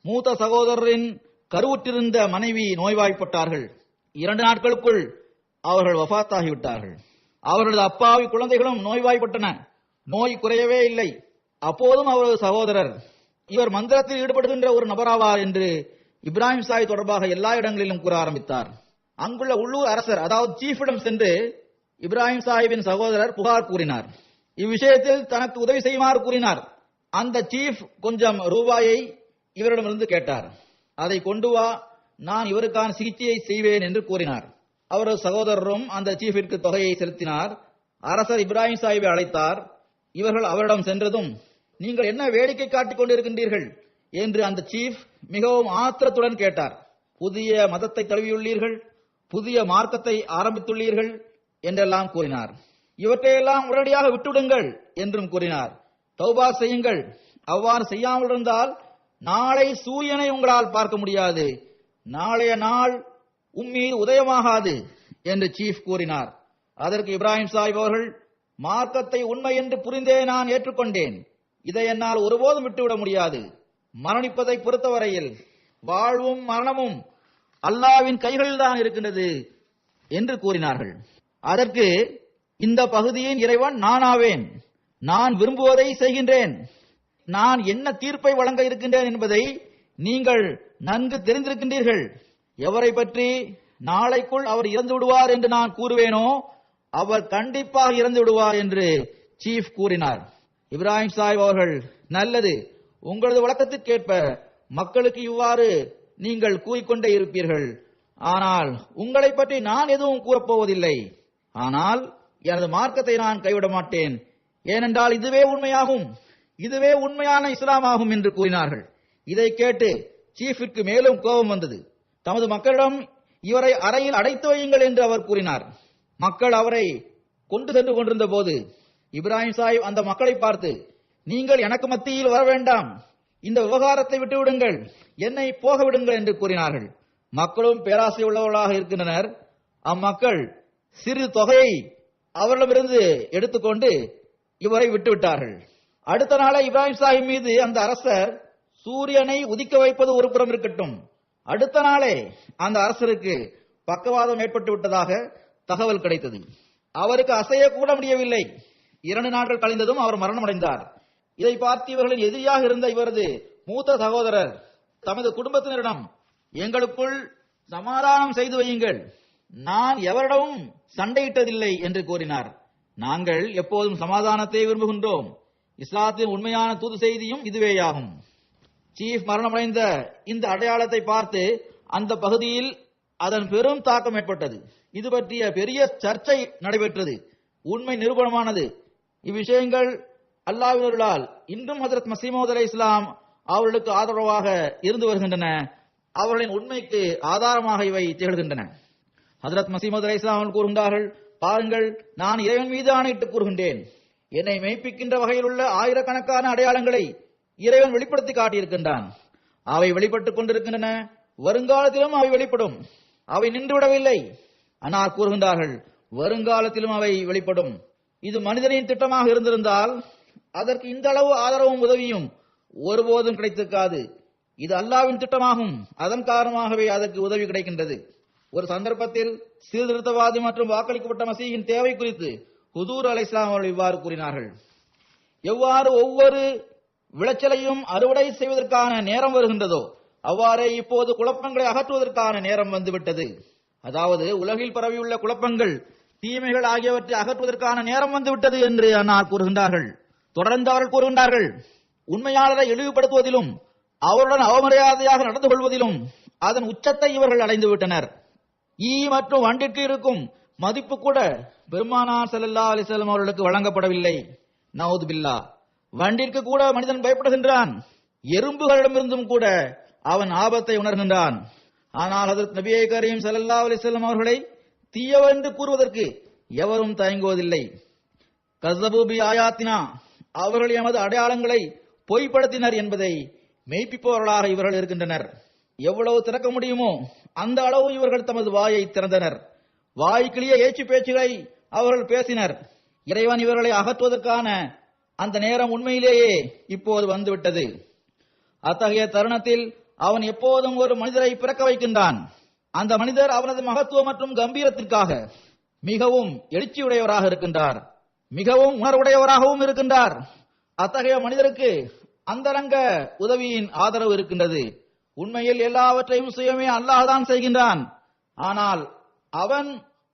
மூத்த சகோதரரின் கருவுற்றிருந்த மனைவி நோய்வாய்ப்பட்டார்கள். 2 நாட்களுக்குள் அவர்கள் வஃபாத்தாகிவிட்டார்கள். அவர்களது அப்பாவி குழந்தைகளும் நோய்வாய்ப்பட்டன. நோய் குறையவே இல்லை. அப்போதும் அவரது சகோதரர், இவர் மந்திரத்தில் ஈடுபடுகின்ற ஒரு நபராவார் என்று இப்ராஹிம் சாஹிப் தொடர்பாக எல்லா இடங்களிலும் கூற ஆரம்பித்தார். அங்குள்ள உள்ளூர் அரசர், அதாவது சீஃபிடம் சென்று இப்ராஹிம் சாஹிப்பின் சகோதரர் புகார் கூறினார். இவ்விஷயத்தில் தனக்கு உதவி செய்யுமாறு கூறினார். அந்த சீஃப் கொஞ்சம் ரூபாயை இவரிடமிருந்து கேட்டார். அதை கொண்டு வா, நான் இவருக்கான சிகிச்சையை செய்வேன் என்று கூறினார். அவரது சகோதரரும் அந்த சீஃபிற்கு தொகையை செலுத்தினார். அரசர் இப்ராஹிம் சாஹிப்பை அழைத்தார். இவர்கள் அவரிடம் சென்றதும், நீங்கள் என்ன வேடிக்கை காட்டிக் கொண்டிருக்கின்றீர்கள் என்று அந்த சீஃப் மிகவும் ஆத்திரத்துடன் கேட்டார். புதிய மதத்தை தழுவியுள்ளீர்கள், புதிய மார்க்கத்தை ஆரம்பித்துள்ளீர்கள் என்றெல்லாம் கூறினார். இவற்றையெல்லாம் உடனடியாக விட்டுவிடுங்கள் என்றும் கூறினார். தௌபா செய்யுங்கள், அவ்வாறு செய்யாமல் இருந்தால் நாளை சூரியனை உங்களால் பார்க்க முடியாது, நாளைய நாள் உம்மீது உதயமாகாது என்று சீஃப் கூறினார். அதற்கு இப்ராஹிம் சாஹிப் அவர்கள், மார்க்கத்தை உண்மை என்று புரிந்தே நான் ஏற்றுக்கொண்டேன், இதை என்னால் ஒருபோதும் விட்டுவிட முடியாது. மரணிப்பதை பொறுத்தவரையில் வாழ்வும் மரணமும் அல்லாஹ்வின் கைகளில் தான் இருக்கின்றது என்று கூறினார்கள். அதற்கு, இந்த பகுதியின் இறைவன் நானாவேன், நான் விரும்புவதை செய்கின்றேன், நான் என்ன தீர்ப்பை வழங்க இருக்கின்றேன் என்பதை நீங்கள் நன்கு தெரிந்திருக்கின்றீர்கள். எவரை பற்றி நாளைக்குள் அவர் இறந்து விடுவார் என்று நான் கூறுவேனோ அவர் கண்டிப்பாக இறந்து விடுவார் என்று சீஃப் கூறினார். இப்ராஹிம் சாஹிப் அவர்கள், நல்லது, உங்களது வழக்கத்திற்கேற்ப மக்களுக்கு இவ்வாறு நீங்கள் கூறிக்கொண்டே இருப்பீர்கள். ஆனால் உங்களை பற்றி நான் எதுவும் கூறப்போவதில்லை. ஆனால் எனது மார்க்கத்தை நான் கைவிட மாட்டேன், ஏனென்றால் இதுவே உண்மையாகும், இதுவே உண்மையான இஸ்லாமாகும் என்று கூறினார்கள். இதை கேட்டு சீஃபிற்கு மேலும் கோபம் வந்தது. தமது மக்களிடம் இவரை அறையில் அடைத்து வையுங்கள் என்று அவர் கூறினார். மக்கள் அவரை கொண்டு சென்று கொண்டிருந்த போது இப்ராஹிம் சாஹிப் அந்த மக்களை பார்த்து, நீங்கள் எனக்கு மத்தியில் வர வேண்டாம், இந்த விவகாரத்தை விட்டுவிடுங்கள், என்னை போக விடுங்கள் என்று கூறினார்கள். மக்களும் பேராசை உள்ளவர்களாக இருக்கின்றனர். அம்மக்கள் சிறிது தொகையை அவரிடமிருந்து எடுத்துக்கொண்டு இவரை விட்டுவிட்டார்கள். அடுத்த நாளே இப்ராஹிம் சாஹிப் மீது அந்த அரசர் சூரியனை உதிக்க வைப்பது ஒரு புறம் இருக்கட்டும், அடுத்த நாளே அந்த அரசருக்கு பக்கவாதம் ஏற்பட்டு விட்டதாக தகவல் கிடைத்தது. அவருக்கு அசைய கூட முடியவில்லை. 2 நாட்கள் கழிந்ததும் அவர் மரணமடைந்தார். இதை பார்த்து இவர்களின் எதிரியாக இருந்த இவரது மூத்த சகோதரர் தமது குடும்பத்தினரிடம், எங்களுக்குள் சமாதானம் செய்து வையுங்கள், நான் எவரிடமும் சண்டையிட்டதில்லை என்று கூறினார். நாங்கள் எப்போதும் சமாதானத்தை விரும்புகின்றோம். இஸ்லாத்தின் உண்மையான தூது செய்தியும் இதுவேயாகும். சீஃப் மரணமடைந்த இந்த அடையாளத்தை பார்த்து அந்த பகுதியில் அதன் பெரும் தாக்கம் ஏற்பட்டது. இது பற்றிய பெரிய சர்ச்சை நடைபெற்றது. உண்மை நிரூபணமானது. இவ்விஷயங்கள் அல்லாஹ்வினால் இன்றும் ஹஜ்ரத் மஸீஹ் மவ்ஊத் அலைஹிஸ்ஸலாம் அவர்களுக்கு ஆதரவாக இருந்து வருகின்றன. அவர்களின் உண்மைக்கு ஆதாரமாக இவை திகழ்கின்றன. ஹஜ்ரத் மஸீஹ் மவ்ஊத் அலைஹிஸ்ஸலாம் அவர்கள் கூறுகின்றார்கள், பாருங்கள், நான் இறைவன் மீது ஆணையிட்டு கூறுகின்றேன், என்னை மெய்ப்பிக்கின்ற வகையில் உள்ள ஆயிரக்கணக்கான அடையாளங்களை இறைவன் வெளிப்படுத்தி காட்டியிருக்கின்றான். அவை வெளிப்பட்டுக் கொண்டிருக்கின்றன. வருங்காலத்திலும் அவை வெளிப்படும். அவை நின்றுவிடவில்லை. அன்னார் கூறுகின்றார்கள், வருங்காலத்திலும் அவை வெளிப்படும். இது மனிதனின் திட்டமாக இருந்திருந்தால் அதற்கு இந்த அளவு ஆதரவும் உதவியும் ஒருபோதும் கிடைத்திருக்காது. இது அல்லாஹ்வின் திட்டமாகும். அதன் காரணமாகவே அதற்கு உதவி கிடைக்கின்றது. ஒரு சந்தர்ப்பத்தில் சீர்திருத்தவாதி மற்றும் வாக்களிக்கப்பட்ட மசீஹின் தேவை குறித்து ஹுதூர் அலைஹிஸ்ஸலாம் அவர்கள் இவ்வாறு கூறினார்கள், எவ்வாறு ஒவ்வொரு விளைச்சலையும் அறுவடை செய்வதற்கான நேரம் வருகின்றதோ அவ்வாறே இப்போது குழப்பங்களை அகற்றுவதற்கான நேரம் வந்துவிட்டது. அதாவது உலகில் பரவியுள்ள குழப்பங்கள், தீமைகள் ஆகியவற்றை அகற்றுவதற்கான நேரம் வந்துவிட்டது என்று அன்னார் கூறுகின்றார்கள். தொடர்ந்து அவர்கள் கூறுகின்றார்கள், உண்மையாளரை இழிவுபடுத்துவதிலும் அவருடன் அவமரியாதையாக நடந்து கொள்வதிலும் அதன் உச்சத்தை இவர்கள் அடைந்து விட்டனர். ஈ மற்றும் வண்டிற்கு இருக்கும் மதிப்பு கூட பெருமானார் ஸல்லல்லாஹு அலைஹி வஸல்லம் அவர்களுக்கு வழங்கப்படவில்லை. நவுது பில்லா. வண்டிற்கு கூட மனிதன் பயப்படுகின்றான். எறும்புகளிடமிருந்தும் கூட அவன் ஆபத்தை உணர்கின்றான். ஆனால் ஹஜ்ரத் நபியே கரீம் ஸல்லல்லாஹு அலைஹி வஸல்லம் அவர்களை தீயவென்று கூறுவதற்கு எவரும் தயங்குவதில்லை. கஸபு பி ஆயாத்தினா, அவர்கள் எமது அடையாளங்களை பொய்ப்படுத்தினர் என்பதை மெய்ப்பிப்பவர்களாக இவர்கள் இருக்கின்றனர். எவ்வளவு திறக்க முடியுமோ அந்த அளவு இவர்கள் தமது வாயை திறந்தனர். வாய்க்கிளிய ஏச்சு பேச்சுகளை அவர்கள் பேசினர். இறைவன் இவர்களை அகற்றுவதற்கான அந்த நேரம் உண்மையிலேயே இப்போது வந்துவிட்டது. அத்தகைய தருணத்தில் அவன் எப்போதும் ஒரு மனிதரை பிறக்க வைக்கின்றான். அந்த மனிதர் அவனது மகத்துவம் மற்றும் கம்பீரத்திற்காக மிகவும் எழுச்சியுடையவராக இருக்கின்றார், மிகவும் உணர்வுடையவராகவும் இருக்கின்றார். அத்தகைய மனிதருக்கு அந்தரங்க உதவியின் ஆதரவு இருக்கின்றது. உண்மையில் எல்லாவற்றையும் சுயமே அல்லாஹ் தான் செய்கின்றான். ஆனால் அவன்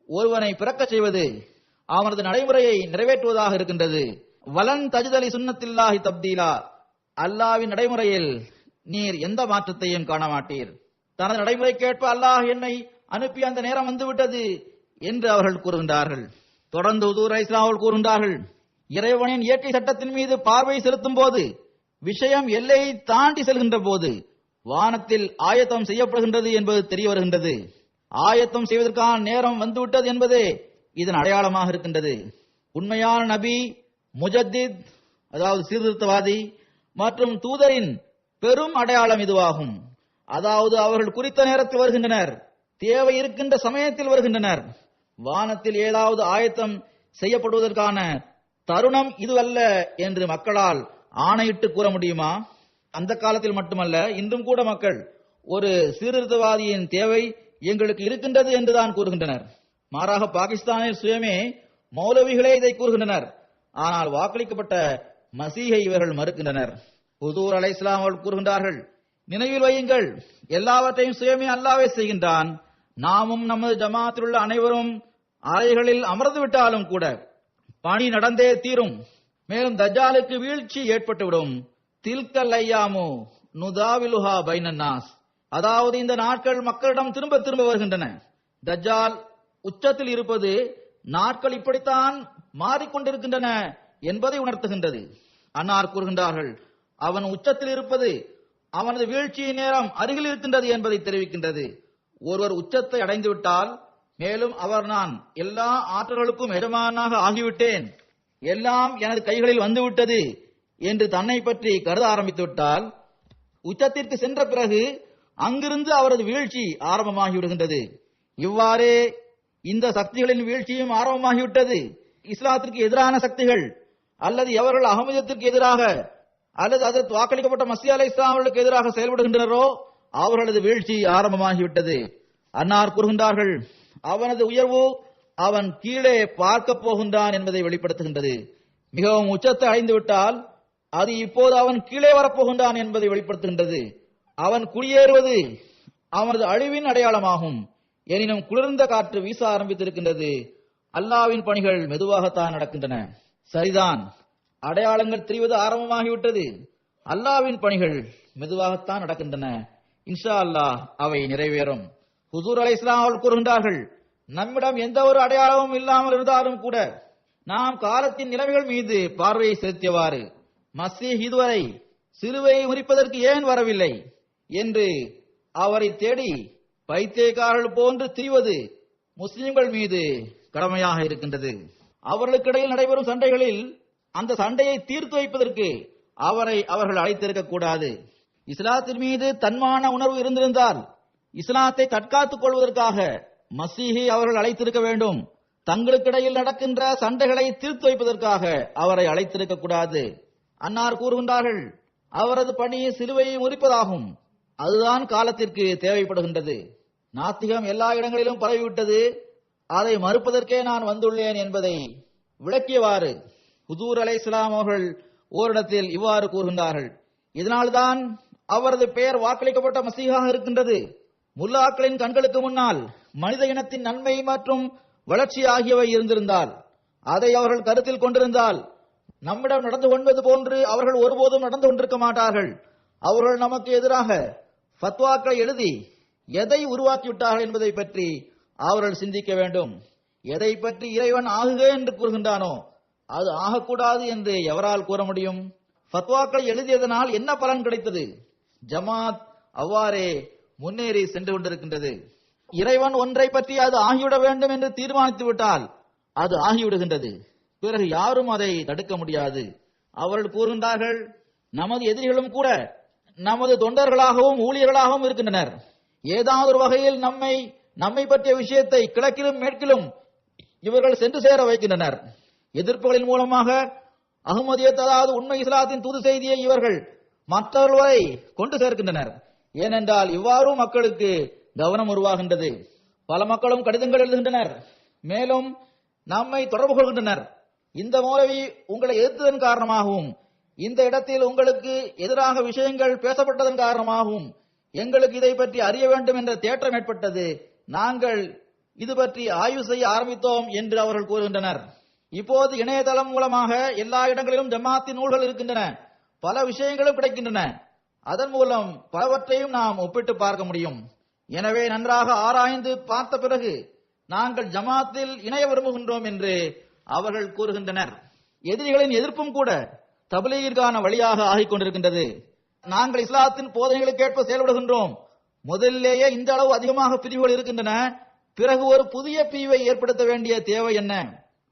ஒருவனை பிறக்க செய்வது அவனது நடைமுறையை நிறைவேற்றுவதாக இருக்கின்றது. வலன் தஜிதலி சுன்னத்தில்லாஹி தப்தீலா, அல்லாஹ்வின் நடைமுறையில் நீர் எந்த மாற்றத்தையும் காண மாட்டீர். தனது நடைமுறைக்கேற்ப அல்லாஹ் என்னை அனுப்பி அந்த நேரம் வந்துவிட்டது என்று அவர்கள் கூறுகின்றார்கள். தொடர்ந்து ஹுதூர் அலைஹிஸ்ஸலாம் அவர்கள் கூறுகின்றார்கள், இறைவனின் இயற்கை சட்டத்தின் மீது பார்வை செலுத்தும் போது, விஷயம் எல்லையை தாண்டி செல்கின்ற போது வானத்தில் ஆயத்தம் செய்யப்படுகின்றது என்பது தெரிய வருகின்றது. ஆயத்தம் செய்வதற்கான நேரம் வந்துவிட்டது என்பதே இதன் அடையாளமாக இருக்கின்றது. உண்மையான நபி, முஜத்தித் அதாவது சீர்திருத்தவாதி மற்றும் தூதரின் பெரும் அடையாளம் இதுவாகும். அதாவது அவர்கள் குறித்த நேரத்தில் வருகின்றனர், தேவை இருக்கின்ற சமயத்தில் வருகின்றனர். வானத்தில் ஏதாவது ஆயத்தம் செய்யப்படுவதற்கான தருணம் இதுவல்ல என்று மக்களால் ஆணையிட்டு கூற முடியுமா? அந்த காலத்தில் மட்டுமல்ல, இன்றும் கூட மக்கள் ஒரு சீர்திருத்தவாதியின் தேவை எங்களுக்கு இருக்கின்றது என்றுதான் கூறுகின்றனர். மாறாக பாகிஸ்தானில் சுயமே மௌலவிகளே இதை கூறுகின்றனர். ஆனால் வாக்களிக்கப்பட்ட மசீஹை இவர்கள் மறுக்கின்றனர். ஹுதூர் அலைஹிஸ்ஸலாம் அவர்கள் கூறுகின்றார்கள், நினைவில் வையுங்கள், எல்லாவற்றையும் சுயமே அல்லாஹ்வே செய்கின்றான். நாமும் நமது ஜமாத்தில் உள்ள அனைவரும் அறைகளில் அமர்ந்து விட்டாலும் கூட பணி நடந்தே தீரும். மேலும் தஜ்ஜாலுக்கு வீழ்ச்சி ஏற்பட்டுவிடும். தில்கல் ஐயாமு நுதாவிலுஹா பைனன்னாஸ், அதாவது இந்த நாட்கள் மக்களிடம் திரும்ப திரும்ப வருகின்றன. தஜ்ஜால் உச்சத்தில் இருப்பது நாட்கள் இப்படித்தான் மாறிக்கொண்டிருக்கின்றன என்பதை உணர்த்துகின்றது. அன்னார் கூறுகின்றார்கள், அவன் உச்சத்தில் இருப்பது அவனது வீழ்ச்சியின் நேரம் அருகில் இருக்கின்றது என்பதை தெரிவிக்கின்றது. ஒருவர் உச்சத்தை அடைந்துவிட்டால், மேலும் அவர் நான் எல்லா ஆற்றல்களுக்கும் எஜமானாக ஆகிவிட்டேன், எல்லாம் எனது கைகளில் வந்துவிட்டது என்று தன்னை பற்றி கருத ஆரம்பித்து விட்டால், உச்சத்திற்கு சென்ற பிறகு அங்கிருந்து அவரது வீழ்ச்சி ஆரம்பமாகிவிடுகின்றது. இவ்வாறே இந்த சக்திகளின் வீழ்ச்சியும் ஆரம்பமாகிவிட்டது. இஸ்லாத்திற்கு எதிரான சக்திகள், அல்லது எவர்கள் அகமதியத்திற்கு எதிராக அல்லது அதற்கு வாக்களிக்கப்பட்ட மசீஹ் அலைஹிஸ்ஸலாம் அவர்களுக்கு எதிராக செயல்படுகின்றனரோ அவர்களது வீழ்ச்சி ஆரம்பமாகிவிட்டது. அன்னார் கூறுகின்றார்கள், அவனது உயர்வு அவன் கீழே பார்க்க போகின்றான் என்பதை வெளிப்படுத்துகின்றது. மிகவும் உச்சத்தை அடைந்து விட்டால் அது இப்போது அவன் கீழே வரப்போகின்றான் என்பதை வெளிப்படுத்துகின்றது. அவன் குடியேறுவது அவனது அழிவின் அடையாளமாகும். எனினும் குளிர்ந்த காற்று வீச ஆரம்பித்திருக்கின்றது. அல்லாவின் பணிகள் மெதுவாகத்தான் நடக்கின்றன. சரிதான், அடையாளங்கள் தெரிவது ஆரம்பமாகிவிட்டது. அல்லாவின் பணிகள் மெதுவாகத்தான் நடக்கின்றன. இன்ஷா அல்லாஹ் அவை நிறைவேறும். ஹுசூர் அலைஹிஸ்ஸலாம் அவர்கள் கூறுகின்றார்கள், நம்மிடம் எந்த ஒரு அடையாளமும் இல்லாமல் இருந்தாலும் கூட நாம் காலத்தின் நிலைமைகள் மீது பார்வையை செலுத்தியவாறு மசீஹ் இதுவரை சிலுவையை முறிப்பதற்கு ஏன் வரவில்லை என்று அவரை தேடி பைத்தியக்காரர்கள் போன்று திரிவது முஸ்லிம்கள் மீது கடமையாக இருக்கின்றது. அவர்களுக்கிடையில் நடைபெறும் சண்டைகளில் அந்த சண்டையை தீர்த்து வைப்பதற்கு அவர்கள் அழைத்திருக்க கூடாது. இஸ்லாத்தின் மீது தன்மான உணர்வு இருந்திருந்தால் இஸ்லாத்தை தற்காத்துக் கொள்வதற்காக மசீஹை அவர்கள் அழைத்திருக்க வேண்டும். தங்களுக்கிடையில் நடக்கின்ற சண்டைகளை தீர்த்து வைப்பதற்காக அவரை அழைத்திருக்க கூடாது. அன்னார் கூறுகின்றார்கள், அவரது பணி சிலுவையை முறிப்பதாகும். அதுதான் காலத்திற்கு தேவைப்படுகின்றது. நாத்திகம் எல்லா இடங்களிலும் பரவிவிட்டது. அதை மறுப்பதற்கே நான் வந்துள்ளேன் என்பதை விளக்கியவாறு ஹுசூர் அலைஹிஸ்ஸலாம் அவர்கள் ஓரிடத்தில் இவ்வாறு கூறுகின்றார்கள், இதனால்தான் அவரது பெயர் வாக்களிக்கப்பட்ட மசீஹாக இருக்கின்றது. முல்லாக்களின் கண்களுக்கு முன்னால் மனித இனத்தின் நன்மை மற்றும் வளர்ச்சி ஆகியவை இருந்திருந்தால், அதை அவர்கள் கருத்தில் கொண்டிருந்தால், நம்மிடம் நடந்து கொள்வது போன்று அவர்கள் ஒருபோதும் நடந்து கொண்டிருக்க மாட்டார்கள். அவர்கள் நமக்கு எதிராக ஃபத்வாக்களை எழுதி எதை உருவாக்கிவிட்டார்கள் என்பதை பற்றி அவர்கள் சிந்திக்க வேண்டும். எதை பற்றி இறைவன் ஆகுக என்று கூறுகின்றானோ அது ஆகக்கூடாது என்று எவரால் கூற முடியும்? ஃபத்வாக்களை எழுதியதனால் என்ன பலன் கிடைத்தது? ஜமாத் அவ்வாறே முன்னேறி சென்று கொண்டிருக்கின்றது. இறைவன் ஒன்றை பற்றி அது ஆகிவிட வேண்டும் என்று தீர்மானித்து விட்டால் அது ஆகிவிடுகின்றது. பிறகு யாரும் அதை தடுக்க முடியாது. அவர்கள் கூறுகின்றார்கள், நமது எதிரிகளும் கூட நமது தொண்டர்களாகவும் ஊழியர்களாகவும் இருக்கின்றனர். ஏதாவது ஒரு வகையில் நம்மை பற்றிய விஷயத்தை கிழக்கிலும் மேற்கிலும் இவர்கள் சென்று சேர வைக்கின்றனர். எதிர்ப்புகளின் மூலமாக அஹ்மதியத், அதாவது உண்மை இஸ்லாத்தின் தூது செய்தியை இவர்கள் மற்றவர்கள் வரை கொண்டு சேர்க்கின்றனர். ஏனென்றால் இவ்வாறு மக்களுக்கு கவனம் உருவாகின்றது. பல மக்களும் கடிதங்கள் எழுதுகின்றனர், மேலும் நம்மை தொடர்பு கொள்கின்றனர். இந்த மௌலவி உங்களை எதிர்த்ததன் காரணமாகவும் இந்த இடத்தில் உங்களுக்கு எதிராக விஷயங்கள் பேசப்பட்டதன் காரணமாகவும் எங்களுக்கு இதை பற்றி அறிய வேண்டும் என்ற தேற்றம் ஏற்பட்டது. நாங்கள் இது பற்றி ஆய்வு செய்ய ஆரம்பித்தோம் என்று அவர்கள் கூறுகின்றனர். இப்போது இணையதளம் மூலமாக எல்லா இடங்களிலும் ஜமாத்தின் நூல்கள் இருக்கின்றன. பல விஷயங்களும் கிடைக்கின்றன. அதன் மூலம் பலவற்றையும் நாம் ஒப்பிட்டு பார்க்க முடியும். எனவே நன்றாக ஆராய்ந்து பார்த்த பிறகு நாங்கள் ஜமாத்தில் இணைய விரும்புகின்றோம் என்று அவர்கள் கூறுகின்றனர். எதிரிகளின் எதிர்ப்பும் கூட தப்லீகிற்கான வழியாக ஆகிக் கொண்டிருக்கின்றது. நாங்கள் இஸ்லாத்தின் போதனைகளுக்கு ஏற்ப செயல்படுகின்றோம். முதலிலேயே இந்த அளவு அதிகமாக பிரிவுகள் இருக்கின்றன. பிறகு ஒரு புதிய பிரிவை ஏற்படுத்த வேண்டிய தேவை என்ன?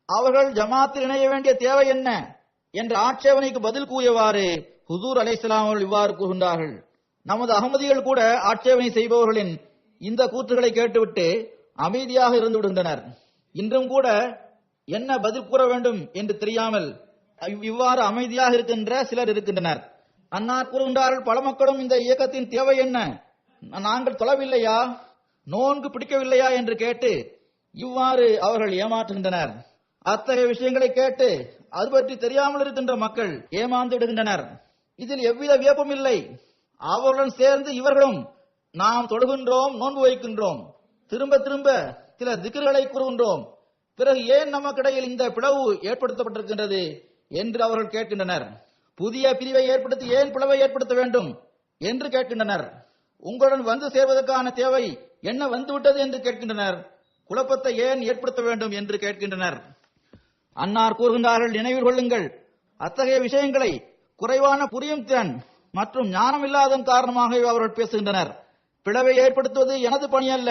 அவர்கள் ஜமாத்தில் இணைய வேண்டிய தேவை என்ன என்ற ஆட்சேபனைக்கு பதில் கூறியவாறு ஹுசூர் அலைஹிஸ்ஸலாம் அவர்கள் இவ்வாறு கூறுகின்றார்கள், நமது அகமதிகள் கூட ஆட்சேபனை செய்பவர்களின் இந்த கூற்றுகளை கேட்டுவிட்டு அமைதியாக இருந்து விடுகின்றனர். இன்றும் கூட என்ன பதில் கூற வேண்டும் என்று தெரியாமல் இவ்வாறு அமைதியாக இருக்கின்ற சிலர் இருக்கின்றனர். அன்னார் கூறுகின்றார்கள், பல மக்களும் இந்த இயக்கத்தின் தேவை என்ன, நாங்கள் தொழவில்லையா, நோன்பு பிடிக்கவில்லையா என்று கேட்டு இவ்வாறு அவர்கள் ஏமாற்றுகின்றனர். அத்தகைய விஷயங்களை கேட்டு அது பற்றி தெரியாமல் இருக்கின்ற மக்கள் ஏமாந்து விடுகின்றனர். இதில் எவ்வித வியப்பும் இல்லை. அவர்களுடன் சேர்ந்து இவர்களும் நாம் தொழுகின்றோம், நோன்பு வைக்கின்றோம், திரும்ப திரும்ப சில திக்ர்களை கூறுகின்றோம், பிறகு ஏன் நமக்கிடையில் இந்த பிளவு ஏற்படுத்தப்பட்டிருக்கின்றது என்று அவர்கள் கேட்கின்றனர். புதிய பிரிவை ஏற்படுத்தி ஏன் பிளவை ஏற்படுத்த வேண்டும் என்று கேட்கின்றனர். உங்களுடன் வந்து சேர்வதற்கான தேவை என்ன வந்துவிட்டது என்று கேட்கின்றனர். குழப்பத்தை ஏன் ஏற்படுத்த வேண்டும் என்று கேட்கின்றனர். அன்னார் கூறுகின்றார்கள், நினைவில் கொள்ளுங்கள், அத்தகைய விஷயங்களை குறைவான புரியும் திறன் மற்றும் ஞானம் இல்லாததன் காரணமாக அவர்கள் பேசுகின்றனர். பிளவை ஏற்படுத்துவது எனது பணி அல்ல.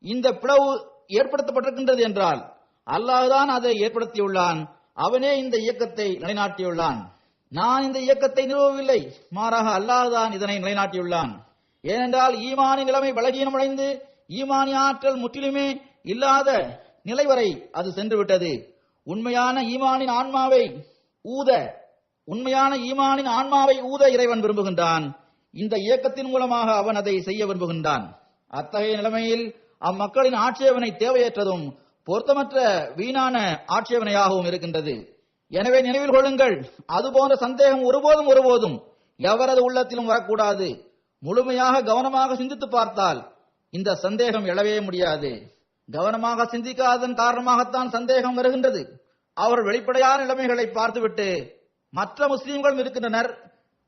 இந்த பிளவு ஏற்படுத்தப்பட்டிருக்கின்றது என்றால் அல்லாஹ்தான் அதை ஏற்படுத்தியுள்ளான். அவனே இந்த இயக்கத்தை நிலைநாட்டியுள்ளான். நான் இந்த இயக்கத்தை நிறுவவில்லை, மாறாக அல்லாஹ்தான் இதனை நிலைநாட்டியுள்ளான். ஏனென்றால் ஈமானின் நிலைமை பலகீனமடைந்து ஈமானிய ஆற்றல் முற்றிலுமே இல்லாத நிலை வரை அது சென்று விட்டது. உண்மையான ஈமானின் ஆன்மாவை ஊத, உண்மையான ஈமானின் ஆன்மாவை ஊத இறைவன் விரும்புகின்றான். இந்த இயக்கத்தின் மூலமாக அவன் அதை செய்ய விரும்புகின்றான். அத்தகைய நிலைமையில் அம்மக்களின் ஆட்சேபனை தேவையற்றதும் பொருத்தமற்ற வீணான ஆட்சேபனையாகவும் இருக்கின்றது. எனவே நினைவில் கொள்ளுங்கள், அதுபோன்ற சந்தேகம் ஒருபோதும் எவரது உள்ளத்திலும் வரக்கூடாது. முழுமையாக கவனமாக சிந்தித்து பார்த்தால் இந்த சந்தேகம் எழவே முடியாது. கவனமாக சிந்திக்காததன் காரணமாகத்தான் சந்தேகம் வருகின்றது. அவர்கள் வெளிப்படையான நிலைமைகளை பார்த்துவிட்டு மற்ற முஸ்லிம்களும் இருக்கின்றனர்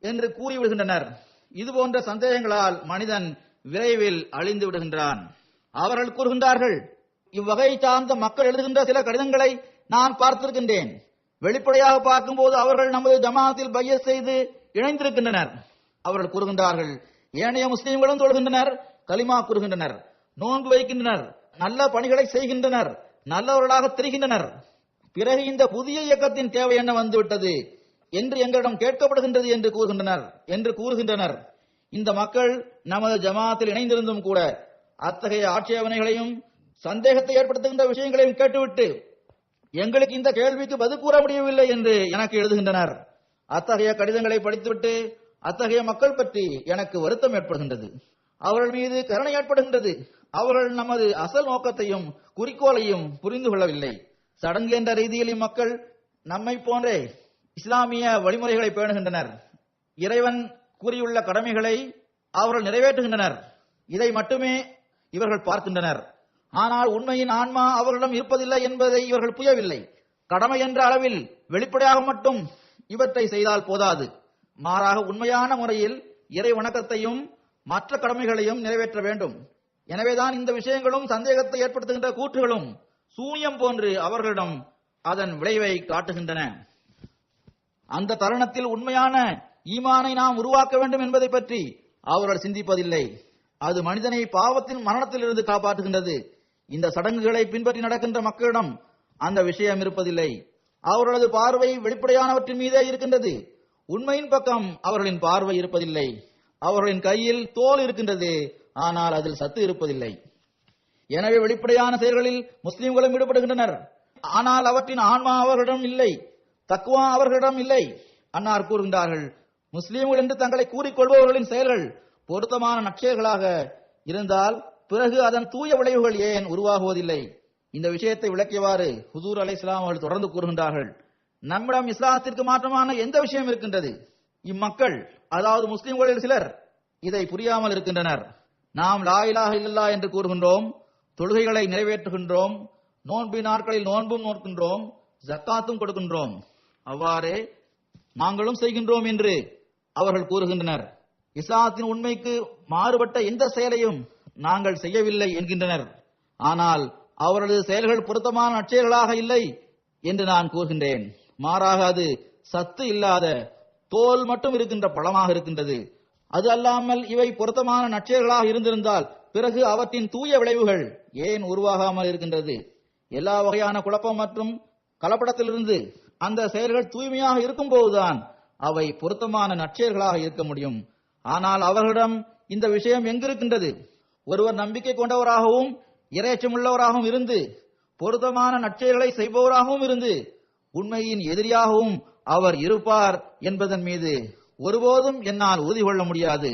என்று கூறிவிடுகின்றனர். இதுபோன்ற சந்தேகங்களால் மனிதன் விரைவில் அழிந்து விடுகின்றான். அவர்கள் கூறுகின்றார்கள், இவ்வகை சார்ந்த மக்கள் எழுதுகின்ற சில கடிதங்களை நான் பார்த்திருக்கின்றேன். வெளிப்படையாக பார்க்கும்போது அவர்கள் நமது ஜமாத்தில் பையத் செய்து இணைந்திருக்கின்றனர். அவர்கள் கூறுகின்றார்கள், ஏனைய முஸ்லிம்களும் தொழுகின்றனர், கலிமா கூறுகின்றனர், நோன்பு வைக்கின்றனர், நல்ல பணிகளை செய்கின்றனர், நல்லவர்களாக தெரிகின்றனர். பிறகு இந்த புதிய இயக்கத்தின் தேவை என்ன வந்துவிட்டது என்று எங்களிடம் கேட்கப்படுகின்றது என்று கூறுகின்றனர். இந்த மக்கள் நமது ஜமாத்தில் இணைந்திருந்தும் கூட அத்தகைய ஆட்சேபனைகளையும் சந்தேகத்தை ஏற்படுத்துகின்ற விஷயங்களையும் கேட்டுவிட்டு எங்களுக்கு இந்த கேள்விக்கு பதில் கூற முடியவில்லை என்று எனக்கு எழுதுகின்றனர். அத்தகைய கடிதங்களை படித்துவிட்டு அத்தகைய மக்கள் பற்றி எனக்கு வருத்தம் ஏற்படுகின்றது. அவர்கள் மீது கருணை ஏற்படுகின்றது. அவர்கள் நமது அசல் நோக்கத்தையும் குறிக்கோளையும் புரிந்து கொள்ளவில்லை. சடங்கு என்ற ரீதியில் இம்மக்கள் நம்மை போன்றே இஸ்லாமிய வழிமுறைகளை பேணுகின்றனர். இறைவன் கூறியுள்ள கடமைகளை அவர்கள் நிறைவேற்றுகின்றனர். இதை மட்டுமே இவர்கள் பார்க்கின்றனர். ஆனால் உண்மையின் ஆன்மா அவர்களிடம் இருப்பதில்லை என்பதை இவர்கள் புரியவில்லை. கடமை என்ற அளவில் வெளிப்படையாக மட்டும் இவற்றை செய்தால் போதாது. மாறாக உண்மையான முறையில் இறை வணக்கத்தையும் மற்ற கடமைகளையும் நிறைவேற்ற வேண்டும். எனவேதான் இந்த விஷயங்களும் சந்தேகத்தை ஏற்படுத்துகின்ற கூற்றுகளும் சூனியம் போன்று அவர்களிடம் அதன் விளைவை காட்டுகின்றன. அந்த தருணத்தில் உண்மையான ஈமானை நாம் உருவாக்க வேண்டும் என்பதை பற்றி அவர்கள் சிந்திப்பதில்லை. அது மனிதனை பாவத்தின் மரணத்திலிருந்து காப்பாற்றுகின்றது. இந்த சடங்குகளை பின்பற்றி நடக்கின்ற மக்களிடம் அந்த விஷயம் இருப்பதில்லை. அவர்களது பார்வை வெளிப்படையானவற்றின் மீதே இருக்கின்றது. உண்மையின் பக்கம் அவர்களின் பார்வை இருப்பதில்லை. அவர்களின் கையில் தோல் இருக்கின்றது, ஆனால் அதில் சத்து இருப்பதில்லை. எனவே வெளிப்படையான செயல்களில் முஸ்லிம்களும் ஈடுபடுகின்றனர், ஆனால் அவற்றின் ஆன்மா அவர்களிடம் இல்லை, தக்வா அவர்களிடம் இல்லை. அன்னார் கூறுகின்றார்கள், முஸ்லிம்கள் என்று தங்களை கூறிக்கொள்பவர்களின் செயல்கள் பொருத்தமான நற்செயல்களாக இருந்தால் பிறகு அதன் தூய விளைவுகள் ஏன் உருவாகுவதில்லை? இந்த விஷயத்தை விளக்கியவாறு ஹுசூர் அலைஹிஸ்ஸலாம் அவர்கள் தொடர்ந்து கூறுகின்றார்கள், நம்மிடம் இஸ்லாத்திற்கு மாற்றமான எந்த விஷயம் இருக்கின்றது? இம்மக்கள், அதாவது முஸ்லிம்களில் சிலர் இதை புரியாமல் இருக்கின்றனர். நாம் லா இலாஹ இல்லல்லாஹ் என்று கூறுகின்றோம், தொழுகைகளை நிறைவேற்றுகின்றோம், நோன்பு நாட்களில் நோன்பும் நோக்கின்றோம், ஜக்காத்தும் கொடுக்கின்றோம், அவ்வாறே நாங்களும் செய்கின்றோம் என்று அவர்கள் கூறுகின்றனர். இஸ்லாத்தின் உண்மைக்கு மாறுபட்ட எந்த செயலையும் நாங்கள் செய்யவில்லை என்கின்றனர். ஆனால் அவரது செயல்கள் பொருத்தமான நற்செயல்களாக இல்லை என்று நான் கூறுகின்றேன். மாறாக அது சத்து இல்லாத தோல் மட்டும் இருக்கின்ற பழமாக இருக்கின்றது. அது அல்லாமல் இவை பொருத்தமான நற்செயல்களாக இருந்திருந்தால் பிறகு அவற்றின் தூய விளைவுகள் ஏன் உருவாகாமல் இருக்கின்றது? எல்லா வகையான குழப்பம் மற்றும் கலப்படத்திலிருந்து அந்த செயல்கள் தூய்மையாக இருக்கும் போதுதான் அவை பொருத்தமான நற்செயல்களாக இருக்க முடியும். ஆனால் அவர்களிடம் இந்த விஷயம் எங்கிருக்கின்றது? ஒருவர் நம்பிக்கை கொண்டவராகவும் இறையச்சமுள்ளவராகவும் இருந்து பொருத்தமான நற்செயல்களை செய்பவராகவும் இருந்து உண்மையின் எதிரியாகவும் அவர் இருப்பார் என்பதன் மீது ஒருபோதும் என்னால் உறுதி கொள்ள முடியாது.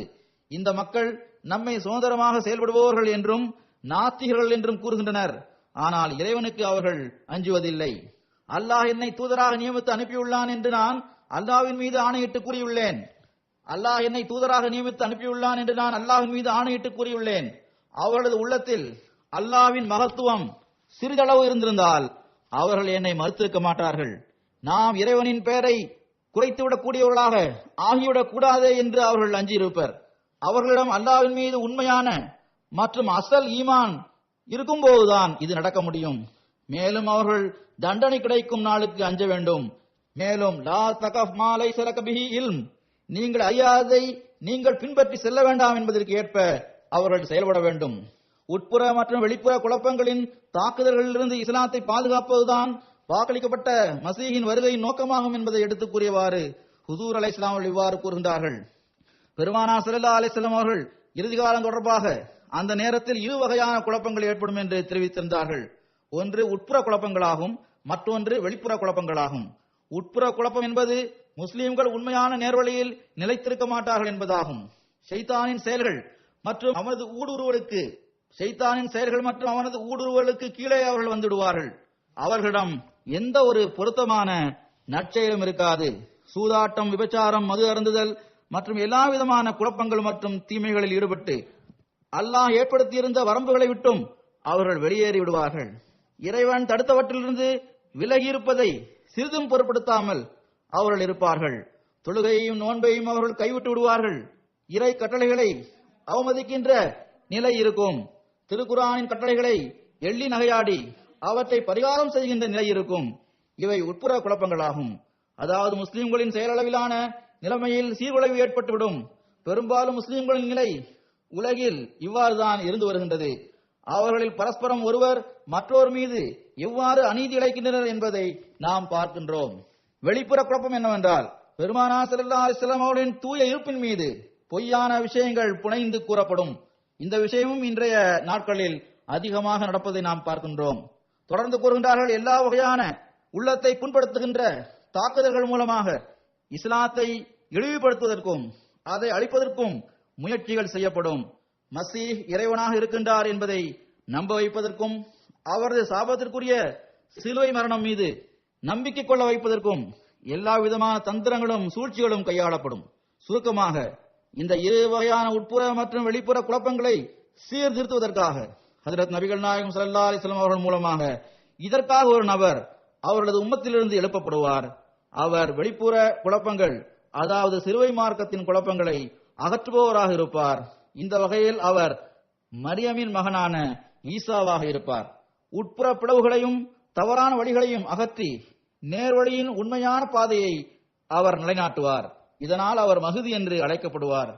இந்த மக்கள் நம்மை சுதந்திரமாக செயல்படுபவர்கள் என்றும் நாத்திகர்கள் என்றும் கூறுகின்றனர். ஆனால் இறைவனுக்கு அவர்கள் அஞ்சுவதில்லை. அல்லாஹ் என்னை தூதராக நியமித்து அனுப்பியுள்ளான் என்று நான் அல்லாஹ்வின் மீது ஆணையிட்டு கூறியுள்ளேன். அல்லாஹ் என்னை தூதராக நியமித்து அனுப்பியுள்ளான் என்று நான் அல்லாஹ்வின் மீது ஆணையிட்டு கூறியுள்ளேன். அவர்களது உள்ளத்தில் அல்லாஹ்வின் மகத்துவம் சிறிதளவு இருந்திருந்தால் அவர்கள் என்னை மறுத்திருக்க மாட்டார்கள். நாம் இறைவனின் பெயரை குறைத்துவிடக் கூடியவர்களாக ஆகிவிடக் கூடாதே என்று அவர்கள் அஞ்சியிருப்பர். அவர்களிடம் அல்லாஹ்வின் மீது உண்மையான மற்றும் அசல் ஈமான் இருக்கும்போதுதான் இது நடக்க முடியும். மேலும் அவர்கள் தண்டனை கிடைக்கும் நாளுக்கு அஞ்ச வேண்டும். மேலும் லா தகஃப் மா லைஸ லக பிஹி இல்ம், நீங்கள் அறியாததை நீங்கள் பின்பற்றி செல்ல வேண்டாம் என்பதற்கு ஏற்ப அவர்கள் செயல்பட வேண்டும். உட்புற மற்றும் வெளிப்புற குழப்பங்களின் தாக்குதல்களிலிருந்து இஸ்லாத்தை பாதுகாப்பதுதான் வாக்களிக்கப்பட்ட மசீஹின் வருகையின் நோக்கமாகும் என்பதை எடுத்துக் கூறியவாறு ஹுசூர் அலைஹிஸ்ஸலாம் அவர்கள் இவ்வாறு கூறுகின்றார்கள். பெருமானார் ஸல்லல்லாஹு அலைஹி வஸல்லம் அவர்கள் இறுதி காலம் தொடர்பாக அந்த நேரத்தில் இரு வகையான குழப்பங்கள் ஏற்படும் என்று தெரிவித்திருந்தார்கள். ஒன்று உட்புற குழப்பங்களாகும், மற்றொன்று வெளிப்புற குழப்பங்களாகும். உட்புற குழப்பம் என்பது முஸ்லிம்கள் உண்மையான நேர்வழியில் நிலைத்திருக்க மாட்டார்கள் என்பதாகும். ஷைத்தானின் செயல்கள் மற்றும் அவனது ஊடுருவலுக்கு கீழே அவர்கள் வந்துடுவார்கள். அவர்களிடம் எந்த ஒரு பொருத்தமான நற்செயலும் இருக்காது. சூதாட்டம், விபச்சாரம், மது அருந்துதல் மற்றும் எல்லா விதமான குழப்பங்கள் மற்றும் தீமைகளில் ஈடுபட்டு அல்லாஹ் ஏற்படுத்தியிருந்த வரம்புகளை விட்டும் அவர்கள் வெளியேறி விடுவார்கள். இறைவன் தடுத்தவற்றிலிருந்து விலகி இருப்பதை சிறிதும் பொருட்படுத்தாமல் அவர்கள் இருப்பார்கள். தொழுகையையும் நோன்பையும் அவர்கள் கைவிட்டு விடுவார்கள். இறை கட்டளைகளை அவமதிக்கின்ற நிலை இருக்கும். திருக்குர்ஆனின் கட்டளைகளை எள்ளி நகையாடி அவற்றை பரிகாரம் செய்கின்ற நிலை இருக்கும். இவை உட்புற குழப்பங்களாகும். அதாவது முஸ்லிம்களின் செயலளவிலான நிலைமையில் சீர்குலைவு ஏற்பட்டுவிடும். பெரும்பாலும் முஸ்லிம்களின் நிலை உலகில் இவ்வாறுதான் இருந்து வருகின்றது. அவர்களில் பரஸ்பரம் ஒருவர் மற்றொரு மீது எவ்வாறு அநீதி இழைக்கின்றனர் என்பதை நாம் பார்க்கின்றோம். வெளிப்புற குழப்பம் என்னவென்றால், பெருமானார் ஸல்லல்லாஹு அலைஹி வஸல்லம் அவர்களின் தூய இருப்பின் மீது பொய்யான விஷயங்கள் புனைந்து கூறப்படும். இந்த விஷயமும் இன்றைய நாட்களில் அதிகமாக நடப்பதை நாம் பார்க்கின்றோம். தொடர்ந்து கூறுகின்றார்கள், எல்லா வகையான உள்ளத்தை புண்படுத்துகின்ற தாக்குதல்கள் மூலமாக இஸ்லாத்தை இழிவுபடுத்துவதற்கும் அதை அழிப்பதற்கும் முயற்சிகள் செய்யப்படும். மசீஹ் இறைவனாக இருக்கின்றார் என்பதை நம்ப வைப்பதற்கும் அவரது சாபத்திற்குரிய சிலுவை மரணம் மீது நம்பிக்கை கொள்ள வைப்பதற்கும் எல்லா விதமான தந்திரங்களும் சூழ்ச்சிகளும் கையாளப்படும். சுருக்கமாக, இந்த இரு வகையான உட்புற மற்றும் வெளிப்புற குழப்பங்களை சீர்திருத்துவதற்காக ஹஜ்ரத் நபிகள் நாயகம் ஸல்லல்லாஹு அலைஹி வஸல்லம் அவர்கள் மூலமாக இதற்காக ஒரு நபர் அவர்களது உம்மத்திலிருந்து எழுப்பப்படுவார். அவர் வெளிப்புற குழப்பங்கள், அதாவது சிலுவை மார்க்கத்தின் குழப்பங்களை அகற்றுபவராக இருப்பார். இந்த வகையில் அவர் மரியமின் மகனான ஈசாவாக இருப்பார். உட்புற பிளவுகளையும் தவறான வழிகளையும் அகற்றி நேர்வழியின் உண்மையான பாதையை அவர் நிலைநாட்டுவார். இதனால் அவர் மஹ்தி என்று அழைக்கப்படுவார்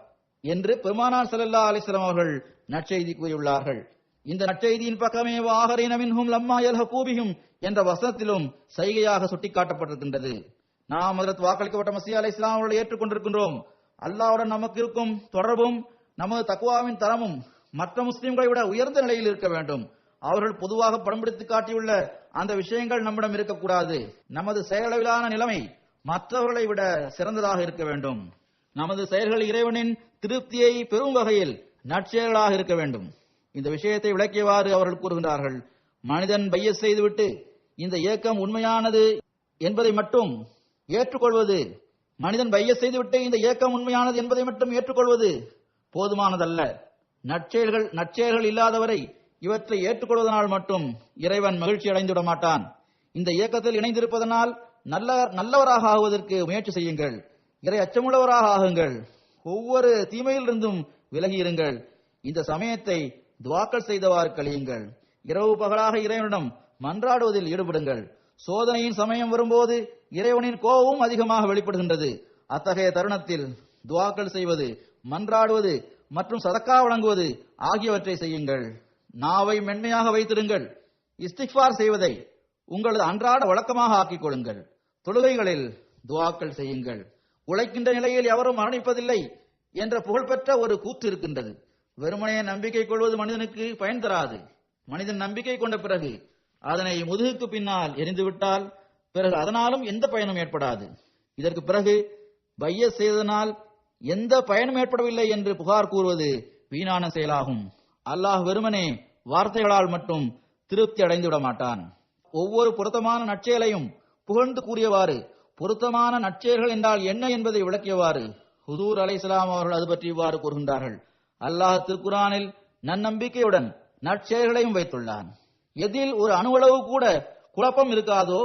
என்று பெருமானார் ஸல்லல்லாஹு அலைஹி வஸல்லம் அவர்கள் நற்செய்தி கூறியுள்ளார்கள். இந்த நற்செய்தியின் பக்கமே வாஹரீன மின்ஹும் லம்மா யல்ஹகூ பிஹிம் என்ற வசனத்திலும் சைகையாக சுட்டிக்காட்டப்பட்டிருக்கின்றது. நாம் ஹஜ்ரத் வாக்களிக்கப்பட்ட மஸீஹ் அலைஹிஸ்ஸலாம் அவர்களை ஏற்றுக்கொண்டிருக்கின்றோம். அல்லாஹ்வுடன் நமக்கு இருக்கும் தொடர்பும் நமது தக்வாவின் தரமும் மற்ற முஸ்லிம்களை விட உயர்ந்த நிலையில் இருக்க வேண்டும். அவர்கள் பொதுவாக படம்பிடித்து காட்டியுள்ள அந்த விஷயங்கள் நம்மிடம் இருக்கக்கூடாது. நமது செயலளவிலான நிலைமை மற்றவர்களை விட சிறந்ததாக இருக்க வேண்டும். நமது செயல்கள் இறைவனின் திருப்தியை பெறும் வகையில் நற்செயல்களாக இருக்க வேண்டும். இந்த விஷயத்தை விளக்கியவாறு அவர்கள் கூறுகின்றார்கள், மனிதன் பையஸ் செய்துவிட்டு இந்த இயக்கம் உண்மையானது என்பதை மட்டும் ஏற்றுக்கொள்வது போதுமானதல்ல. நற்செயல்கள் இல்லாதவரை இவற்றை ஏற்றுக்கொள்வதனால் மட்டும் இறைவன் மகிழ்ச்சி அடைந்துவிட மாட்டான். இந்த இயக்கத்தில் இணைந்திருப்பதனால் நல்லவராக ஆகுவதற்கு முயற்சி செய்யுங்கள். இறை அச்சமுள்ளவராக ஆகுங்கள். ஒவ்வொரு தீமையிலிருந்தும் விலகி இருங்கள். இந்த சமயத்தை துவாக்கள் செய்தவாறு கழியுங்கள். இரவு பகலாக இறைவனிடம் மன்றாடுவதில் ஈடுபடுங்கள். சோதனையின் சமயம் வரும்போது இறைவனின் கோபமும் அதிகமாக வெளிப்படுகின்றது. அத்தகைய தருணத்தில் துவாக்கள் செய்வது, மன்றாடுவது மற்றும் சதக்கா வழங்குவது ஆகியவற்றை செய்யுங்கள். நாவை மென்மையாக வைத்திருங்கள். இஸ்திக்ஃபார் செய்வதை உங்களது அன்றாட வழக்கமாக ஆக்கிக் கொள்ளுங்கள். தொழுகைகளில் துவாக்கள் செய்யுங்கள். உழைக்கின்ற நிலையில் எவரும் மரணிப்பதில்லை என்ற புகழ்பெற்ற ஒரு கூற்று இருக்கின்றது. வெறுமனே நம்பிக்கை கொள்வது மனிதனுக்கு பயன் தராது. மனிதன் நம்பிக்கை கொண்ட பிறகு அதனை முதுகுக்கு பின்னால் எரிந்துவிட்டால் பிறகு அதனாலும் எந்த பயனும் ஏற்படாது. இதற்கு பிறகு பையஸ் செய்ததனால் எந்த பயனும் ஏற்படவில்லை என்று புகார் கூறுவது வீணான செயலாகும். அல்லாஹ் வெறுமனே வார்த்தைகளால் மட்டும் திருப்தி அடைந்துவிட மாட்டான். ஒவ்வொரு பொருத்தமான நற்செயலையும் புகழ்ந்து கூறியவாறு, பொருத்தமான நற்செயல்கள் என்றால் என்ன என்பதை விளக்கியவாறு ஹுதூர் அலைஹிஸ்ஸலாம் அவர்கள் அது பற்றி இவ்வாறு கூறுகின்றார்கள். அல்லாஹ் திருக்குர்ஆனில் நன்னம்பிக்கையுடன் நற்செயல்களையும் வைத்துள்ளான். எதில் ஒரு அணுவளவு கூட குழப்பம் இருக்காதோ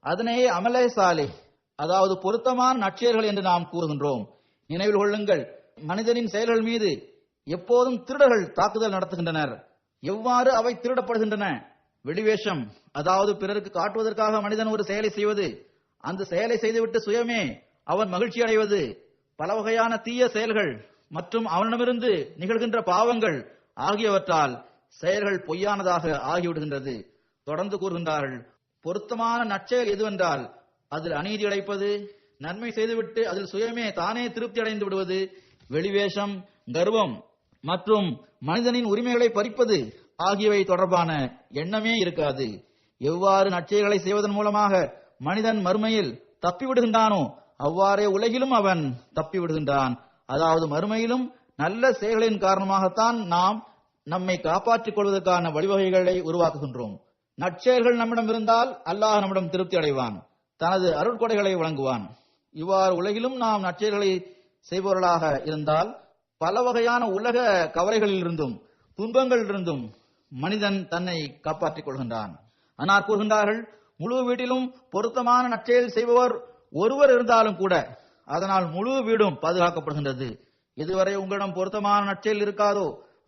அதனை அமலே சாலிஹ், அதாவது பொருத்தமான நற்செயல்கள் என்று நாம் கூறுகின்றோம். நினைவில் கொள்ளுங்கள், மனிதனின் செயல்கள் மீது எப்போதும் திருடர்கள் தாக்குதல் நடத்துகின்றனர். எவ்வாறு அவை திருடப்படுகின்றன? வெளிவேஷம், அதாவது பிறருக்கு காட்டுவதற்காக மனிதன் ஒரு செயலை செய்வது, அந்த செயலை செய்துவிட்டு சுயமே அவன் மகிழ்ச்சி அடைவது, பல வகையான தீய செயல்கள் மற்றும் அவனிடமிருந்து நிகழ்கின்ற பாவங்கள் ஆகியவற்றால் செயல்கள் பொய்யானதாக ஆகிவிடுகின்றது. தொடர்ந்து கூறுகின்றார்கள், பொருத்தமான நற்செயல் எதுவென்றால் அதில் அநீதி இழைப்பது, நன்மை செய்துவிட்டு அதில் சுயமே தானே திருப்தி அடைந்து விடுவது, வெளிவேஷம், கர்வம் மற்றும் மனிதனின் உரிமைகளை பறிப்பது ஆகியவை தொடர்பான எண்ணமே இருக்காது. எவ்வாறு நற்செயல்களை செய்வதன் மூலமாக மனிதன் மறுமையில் தப்பி விடுகின்றானோ அவ்வாறே உலகிலும் அவன் தப்பி விடுகின்றான். அதாவது மறுமையிலும் நல்ல செயல்களின் காரணமாகத்தான் நாம் நம்மை காப்பாற்றிக் கொள்வதற்கான வழிவகைகளை உருவாக்குகின்றோம். நற்செயல்கள் நம்மிடம் இருந்தால் அல்லாஹ் நம்மிடம் திருப்தி அடைவான், தனது அருட்கொடைகளை வழங்குவான். இவ்வாறு உலகிலும் நாம் நற்செயல்களை செய்பவர்களாக இருந்தால் பல வகையான உலக கவலைகளிலிருந்தும் துன்பங்களிலிருந்தும் மனிதன் தன்னை காப்பாற்றிக் கொள்கின்றான். அன்னார் கூறுகின்றார்கள், முழு வீட்டிலும் பொருத்தமான நற்செயல் செய்பவர் ஒருவர் இருந்தாலும் கூட அதனால் முழு வீடும் பாதுகாக்கப்படுகின்றது. எதுவரை உங்களிடம் பொருத்தமான நற்செயல் இருக்காதோ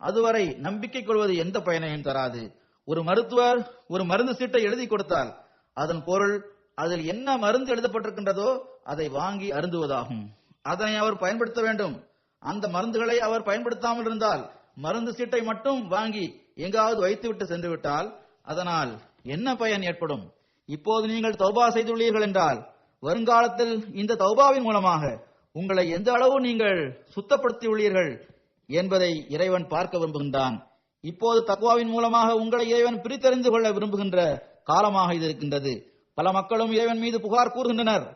அதுவரை நம்பிக்கை கொள்வது எந்த பயனையும் தராது. ஒரு மருத்துவர் ஒரு மருந்து சீட்டை எழுதி கொடுத்தால் அதன் பொருள் அதில் என்ன மருந்து எழுதப்பட்டிருக்கின்றதோ அதை வாங்கி அருந்துவதாகும். அதனை அவர் பயன்படுத்த வேண்டும். அந்த மருந்துகளை அவர் பயன்படுத்தாமல் இருந்தால் மருந்து சீட்டை மட்டும் வாங்கி எங்காவது வைத்துவிட்டு சென்று விட்டால் அதனால் என்ன பயன் ஏற்படும்? இப்போது நீங்கள் தௌபா செய்துள்ளீர்கள் என்றால் வருங்காலத்தில் இந்த தௌபாவின் மூலமாக உங்களை எந்த அளவு நீங்கள் சுத்தப்படுத்தியுள்ளீர்கள் என்பதை இறைவன் பார்க்க விரும்புகின்றான். இப்போது தக்வாவின் மூலமாக உங்களை இறைவன் பிரித்தறிந்து கொள்ள விரும்புகின்ற காலமாக இது இருக்கின்றது. பல மக்களும் இறைவன் மீது புகார் கூறுகின்றனர்.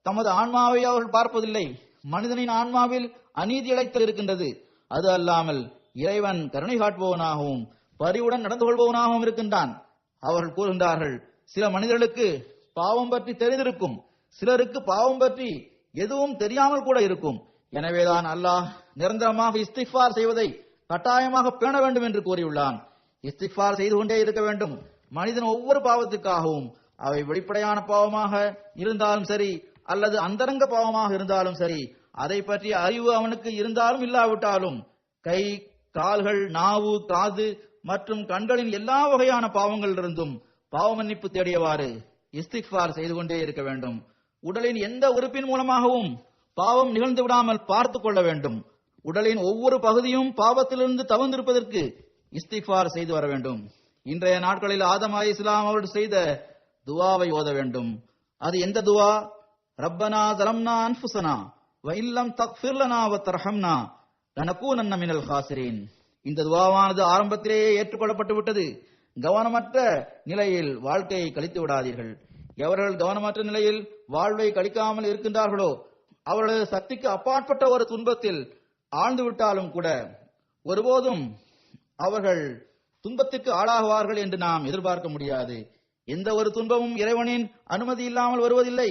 தமது ஆன்மாவை அவர்கள் பார்ப்பதில்லை. மனிதனின் ஆன்மாவில் அநீதி இழைத்தல் இருக்கின்றது. அது அல்லாமல் இறைவன் கருணை காட்டுபவனாகவும் பரிவுடன் நடந்து கொள்பவனாகவும் இருக்கின்றான். அவர்கள் கூறுகின்றார்கள், சில மனிதர்களுக்கு பாவம் பற்றி தெரிந்திருக்கும், சிலருக்கு பாவம் பற்றி எதுவும் தெரியாமல் கூட இருக்கும். எனவேதான் அல்லாஹ் நிரந்தரமாக இஸ்திக்ஃபார் செய்வதை கட்டாயமாக பேண வேண்டும் என்று கூறியுள்ளான். இஸ்திக்ஃபார் செய்து கொண்டே இருக்க வேண்டும். மனிதன் ஒவ்வொரு பாவத்துக்காகவும், அவை வெளிப்படையான பாவமாக இருந்தாலும் சரி அல்லது அந்தரங்க பாவமாக இருந்தாலும் சரி, அதை பற்றிய அறிவு அவனுக்கு இருந்தாலும் இல்லாவிட்டாலும், கை கால்கள் நாவு காது மற்றும் கண்களின் எல்லா வகையான பாவங்களிலிருந்தும் பாவ மன்னிப்பு தேடியவாறு இஸ்திக்ஃபார் செய்து கொண்டே இருக்க வேண்டும். உடலின் எந்த உறுப்பின் மூலமாகவும் பாவம் நிகழ்ந்து விடாமல் பார்த்துக் கொள்ள வேண்டும். உடலின் ஒவ்வொரு பகுதியும் பாவத்திலிருந்து தவிர்த்திருப்பதற்கு இஸ்திக்ஃபார் செய்து வர வேண்டும். இன்றைய நாட்களில் ஆதம் அலைஹிஸ்ஸலாம் அவர்கள் செய்த துவாவை ஓத வேண்டும். அது எந்த துவா? ரப்பனா ஸலம்னா அன்ஃபுஸனா வ இல்லம் தக்ஃபிர் லனா வ தர்ஹம்னா லனகூனன்ன மினல் காசிரீன். இந்த துவாவானது ஆரம்பத்திலேயே ஏற்றுக்கொள்ளப்பட்டு விட்டது. கவனமற்ற நிலையில் வாழ்க்கையை கழித்து விடாதீர்கள். எவர்கள் கவனமற்ற நிலையில் வாழ்வை கழிக்காமல் இருக்கின்றார்களோ அவர்களது சக்திக்கு அப்பாற்பட்ட ஒரு துன்பத்தில் ஆழ்ந்து விட்டாலும் கூட ஒருபோதும் அவர்கள் துன்பத்திற்கு ஆளாகுவார்கள் என்று நாம் எதிர்பார்க்க முடியாது. எந்த ஒரு துன்பமும் இறைவனின் அனுமதி இல்லாமல் வருவதில்லை.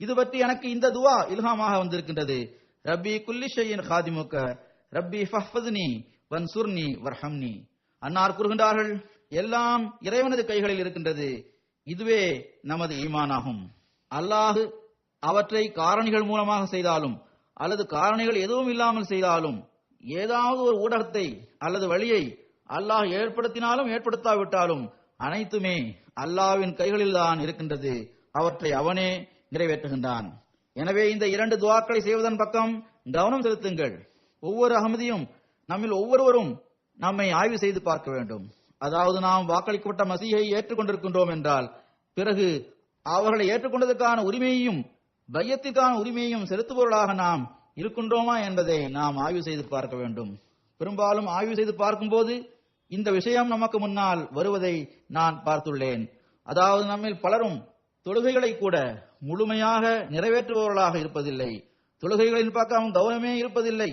இது பற்றி எனக்கு இந்த துவா இல்ஹாமாக வந்திருக்கின்றது. ரப்பி குல்லி ஷையின் காதிமுக ரப்பி ஃபஹ்ஃபஸ்னி வன்சுர்னி வர்ஹம்னி. அன்னார் கூறுகின்றார்கள், எல்லாம் இறைவனது கைகளில் இருக்கின்றது. இதுவே நமது ஈமானாகும். அல்லாஹ் அவற்றை காரணிகள் மூலமாக செய்தாலும் அல்லது காரணிகள் எதுவும் இல்லாமல் செய்தாலும், ஏதாவது ஒரு ஊடகத்தை அல்லது வழியை அல்லாஹ் ஏற்படுத்தினாலும் ஏற்படுத்தாவிட்டாலும் அனைத்துமே அல்லாஹ்வின் கைகளில் தான் இருக்கின்றது. அவற்றை அவனே நிறைவேற்றுகின்றான். எனவே இந்த இரண்டு துவாக்களை செய்வதன் பக்கம் கவனம் செலுத்துங்கள். ஒவ்வொரு அகமதியும் நம்மில் ஒவ்வொருவரும் நம்மை ஆய்வு செய்து பார்க்க வேண்டும். அதாவது நாம் வாக்களிக்கப்பட்ட மசீஹை ஏற்றுக்கொண்டிருக்கின்றோம் என்றால் பிறகு அவர்களை ஏற்றுக்கொண்டதற்கான உரிமையையும் பையத்திற்கான உரிமையையும் செலுத்துபவர்களாக நாம் இருக்கின்றோமா என்பதை நாம் ஆய்வு செய்து பார்க்க வேண்டும். பெரும்பாலும் ஆய்வு செய்து பார்க்கும்போது இந்த விஷயம் நமக்கு முன்னால் வருவதை நான் பார்த்துள்ளேன். அதாவது நம்மில் பலரும் தொழுகைகளை கூட முழுமையாக நிறைவேற்றுபவர்களாக இருப்பதில்லை. தொழுகைகளின் பக்கம் கவனமே இருப்பதில்லை.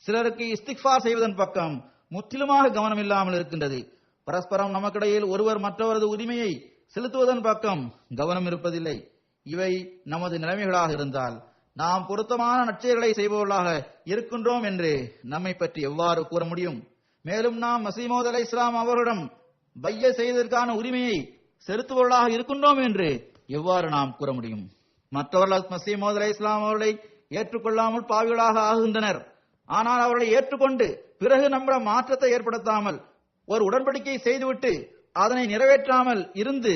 சிலருக்கு இஸ்திக்ஃபார் செய்வதன் பக்கம் முற்றிலுமாக கவனம் இல்லாமல் இருக்கின்றது. பரஸ்பரம் நமக்கிடையில் ஒருவர் மற்றவரது உரிமையை செலுத்துவதன் பக்கம் கவனம் இருப்பதில்லை. இவை நமது நிலைமைகளாக இருந்தால் நாம் பொருத்தமான நற்செயல்களை செய்பவர்களாக இருக்கின்றோம் என்று நம்மை பற்றி எவ்வாறு கூற முடியும்? மேலும் நாம் மஸீஹ் மவ்ஊத் அலைஹிஸ்ஸலாம் அவர்களிடம் பைய செய்வதற்கான உரிமையை செலுத்துபவர்களாக இருக்கின்றோம் என்று எவ்வாறு நாம் கூற முடியும்? மற்றவர்கள் மஸீஹ் மவ்ஊத் அலைஹிஸ்ஸலாம் அவர்களை ஏற்றுக்கொள்ளாமல் பாவிகளாக ஆகுகின்றனர். ஆனால் அவர்களை ஏற்றுக்கொண்டு பிறகு நம்முடைய மாற்றத்தை ஏற்படுத்தாமல் ஒரு உடன்படிக்கை செய்துவிட்டு அதனை நிறைவேற்றாமல் இருந்து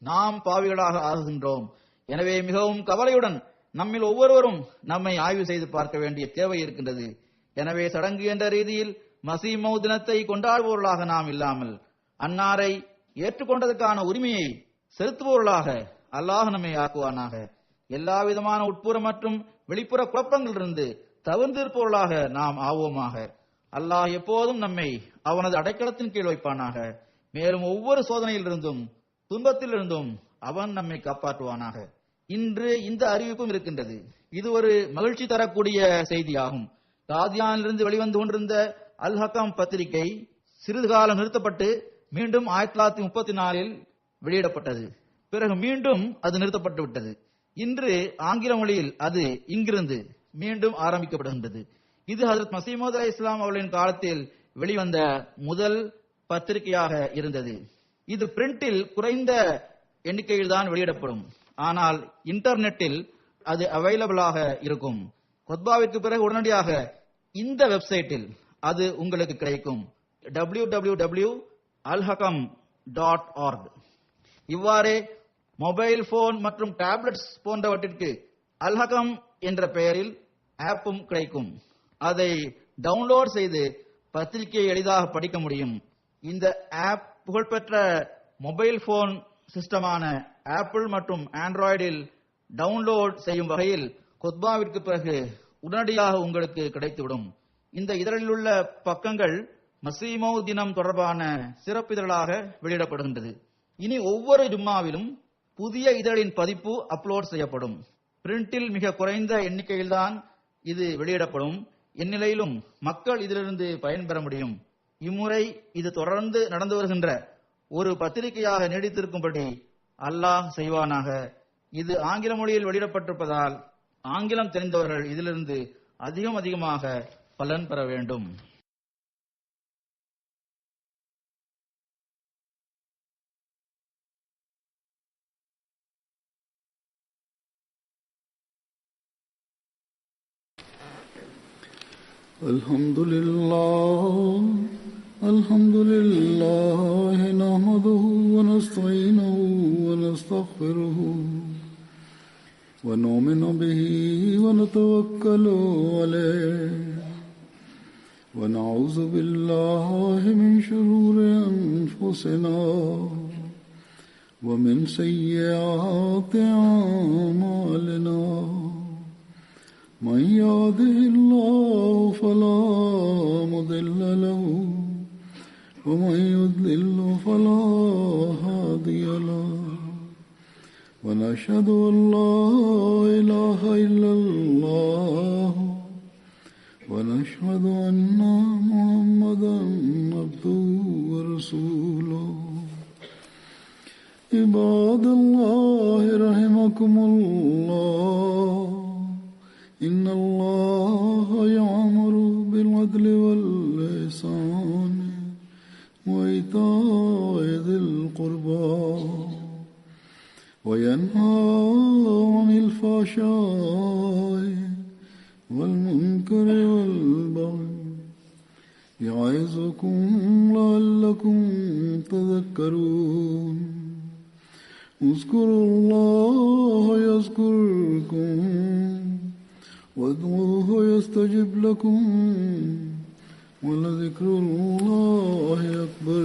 நாம் பாவிகளாக ஆகுகின்றோம். எனவே மிகவும் கவலையுடன் நம்மில் ஒவ்வொருவரும் நம்மை ஆய்வு செய்து பார்க்க வேண்டிய தேவை இருக்கின்றது. எனவே சடங்கு என்ற ரீதியில் மஸீஹ் மவ்ஊத் தினத்தை கொண்டாடுபவர்களாக நாம் இல்லாமல் அன்னாரை ஏற்றுக்கொண்டதற்கான உரிமையை செலுத்துபவர்களாக அல்லாஹ் நம்மை ஆக்குவானாக. எல்லா விதமான உட்புற மற்றும் வெளிப்புற குழப்பங்களிலிருந்து தவிர்ந்திருப்பவர்களாக நாம் ஆவோமாக. அல்லாஹ் எப்போதும் நம்மை அவனது அடைக்கலத்தின் கீழ் வைப்பானாக. மேலும் ஒவ்வொரு சோதனையிலிருந்தும் துன்பத்திலிருந்தும் அவன் நம்மை காப்பாற்றுவானாக. இன்று இந்த அறிவிப்பும் இருக்கின்றது. இது ஒரு மகிழ்ச்சி தரக்கூடிய செய்தியாகும். காதியானிலிருந்து வெளிவந்து கொண்டிருந்த அல் ஹக்கம் பத்திரிகை சிறிது காலம் நிறுத்தப்பட்டு மீண்டும் 1934இல் வெளியிடப்பட்டது. பிறகு மீண்டும் அது நிறுத்தப்பட்டு விட்டது. இன்று ஆங்கில மொழியில் அது இங்கிருந்து மீண்டும் ஆரம்பிக்கப்படுகின்றது. இது ஹஜ்ரத் மஸீஹ் மவ்ஊத் அலைஹிஸ்ஸலாம் அவர்களின் காலத்தில் வெளிவந்த முதல் பத்திரிகையாக இருந்தது. இது பிரிண்டில் குறைந்த எண்ணிக்கையில் தான் வெளியிடப்படும். ஆனால் இன்டர்நெட்டில் அது அவைலபிளாக இருக்கும். கொத்பாவிற்கு பிறகு உடனடியாக இந்த வெப்சைட்டில் அது உங்களுக்கு கிடைக்கும். www.alhakam.org. இவ்வாறே மொபைல் போன் மற்றும் டேப்லெட்ஸ் போன்றவற்றிற்கு அல்ஹகம் என்ற பெயரில் ஆப்பும் கிடைக்கும். அதை டவுன்லோட் செய்து பத்திரிகையை எளிதாக படிக்க முடியும். இந்த ஆப் புகழ்பெற்ற மொபைல் போன் சிஸ்டமான ஆப்பிள் மற்றும் ஆண்ட்ராய்டில் டவுன்லோட் செய்யும் வகையில் கொத்பாவிற்கு பிறகு உடனடியாக உங்களுக்கு கிடைத்துவிடும். இந்த இதழில் உள்ள பக்கங்கள் மஸீஹ் மவ்ஊத் தினம் தொடர்பான சிறப்பு இதழாக வெளியிடப்படுகின்றது. இனி ஒவ்வொரு ஜும்மாவிலும் புதிய இதழின் பதிப்பு அப்லோட் செய்யப்படும். பிரிண்டில் மிக குறைந்த எண்ணிக்கையில்தான் இது வெளியிடப்படும். இந்நிலையிலும் மக்கள் இதிலிருந்து பயன்பெற முடியும். இம்முறை இது தொடர்ந்து நடந்து வருகின்ற ஒரு பத்திரிகையாக நீடித்திருக்கும்படி அல்லாஹ் செய்வானாக. இது ஆங்கில மொழியில் வெளியிடப்பட்டிருப்பதால் ஆங்கிலம் தெரிந்தவர்கள் இதிலிருந்து அதிகமாக பலன் பெற வேண்டும். الحمد لله نحمده ونستعينه ونستغفره ونؤمن به ونتوكل عليه ونعوذ بالله من شرور أنفسنا ومن سيئات أعمالنا من يهده الله فلا مضل له ومن يضلل فلا هادي له ونشهد أن لا إله إلا الله ونشهد أن محمدا عبده ورسوله عباد الله رحمكم الله إن الله يأمر بالعدل والإحسان وإيتاء ذي القربى وينهى عن الفحشاء والمنكر والبغي يعظكم لعلكم تذكرون اذكروا الله يذكركم وادعوه يستجب لكم ولذكر الله أكبر.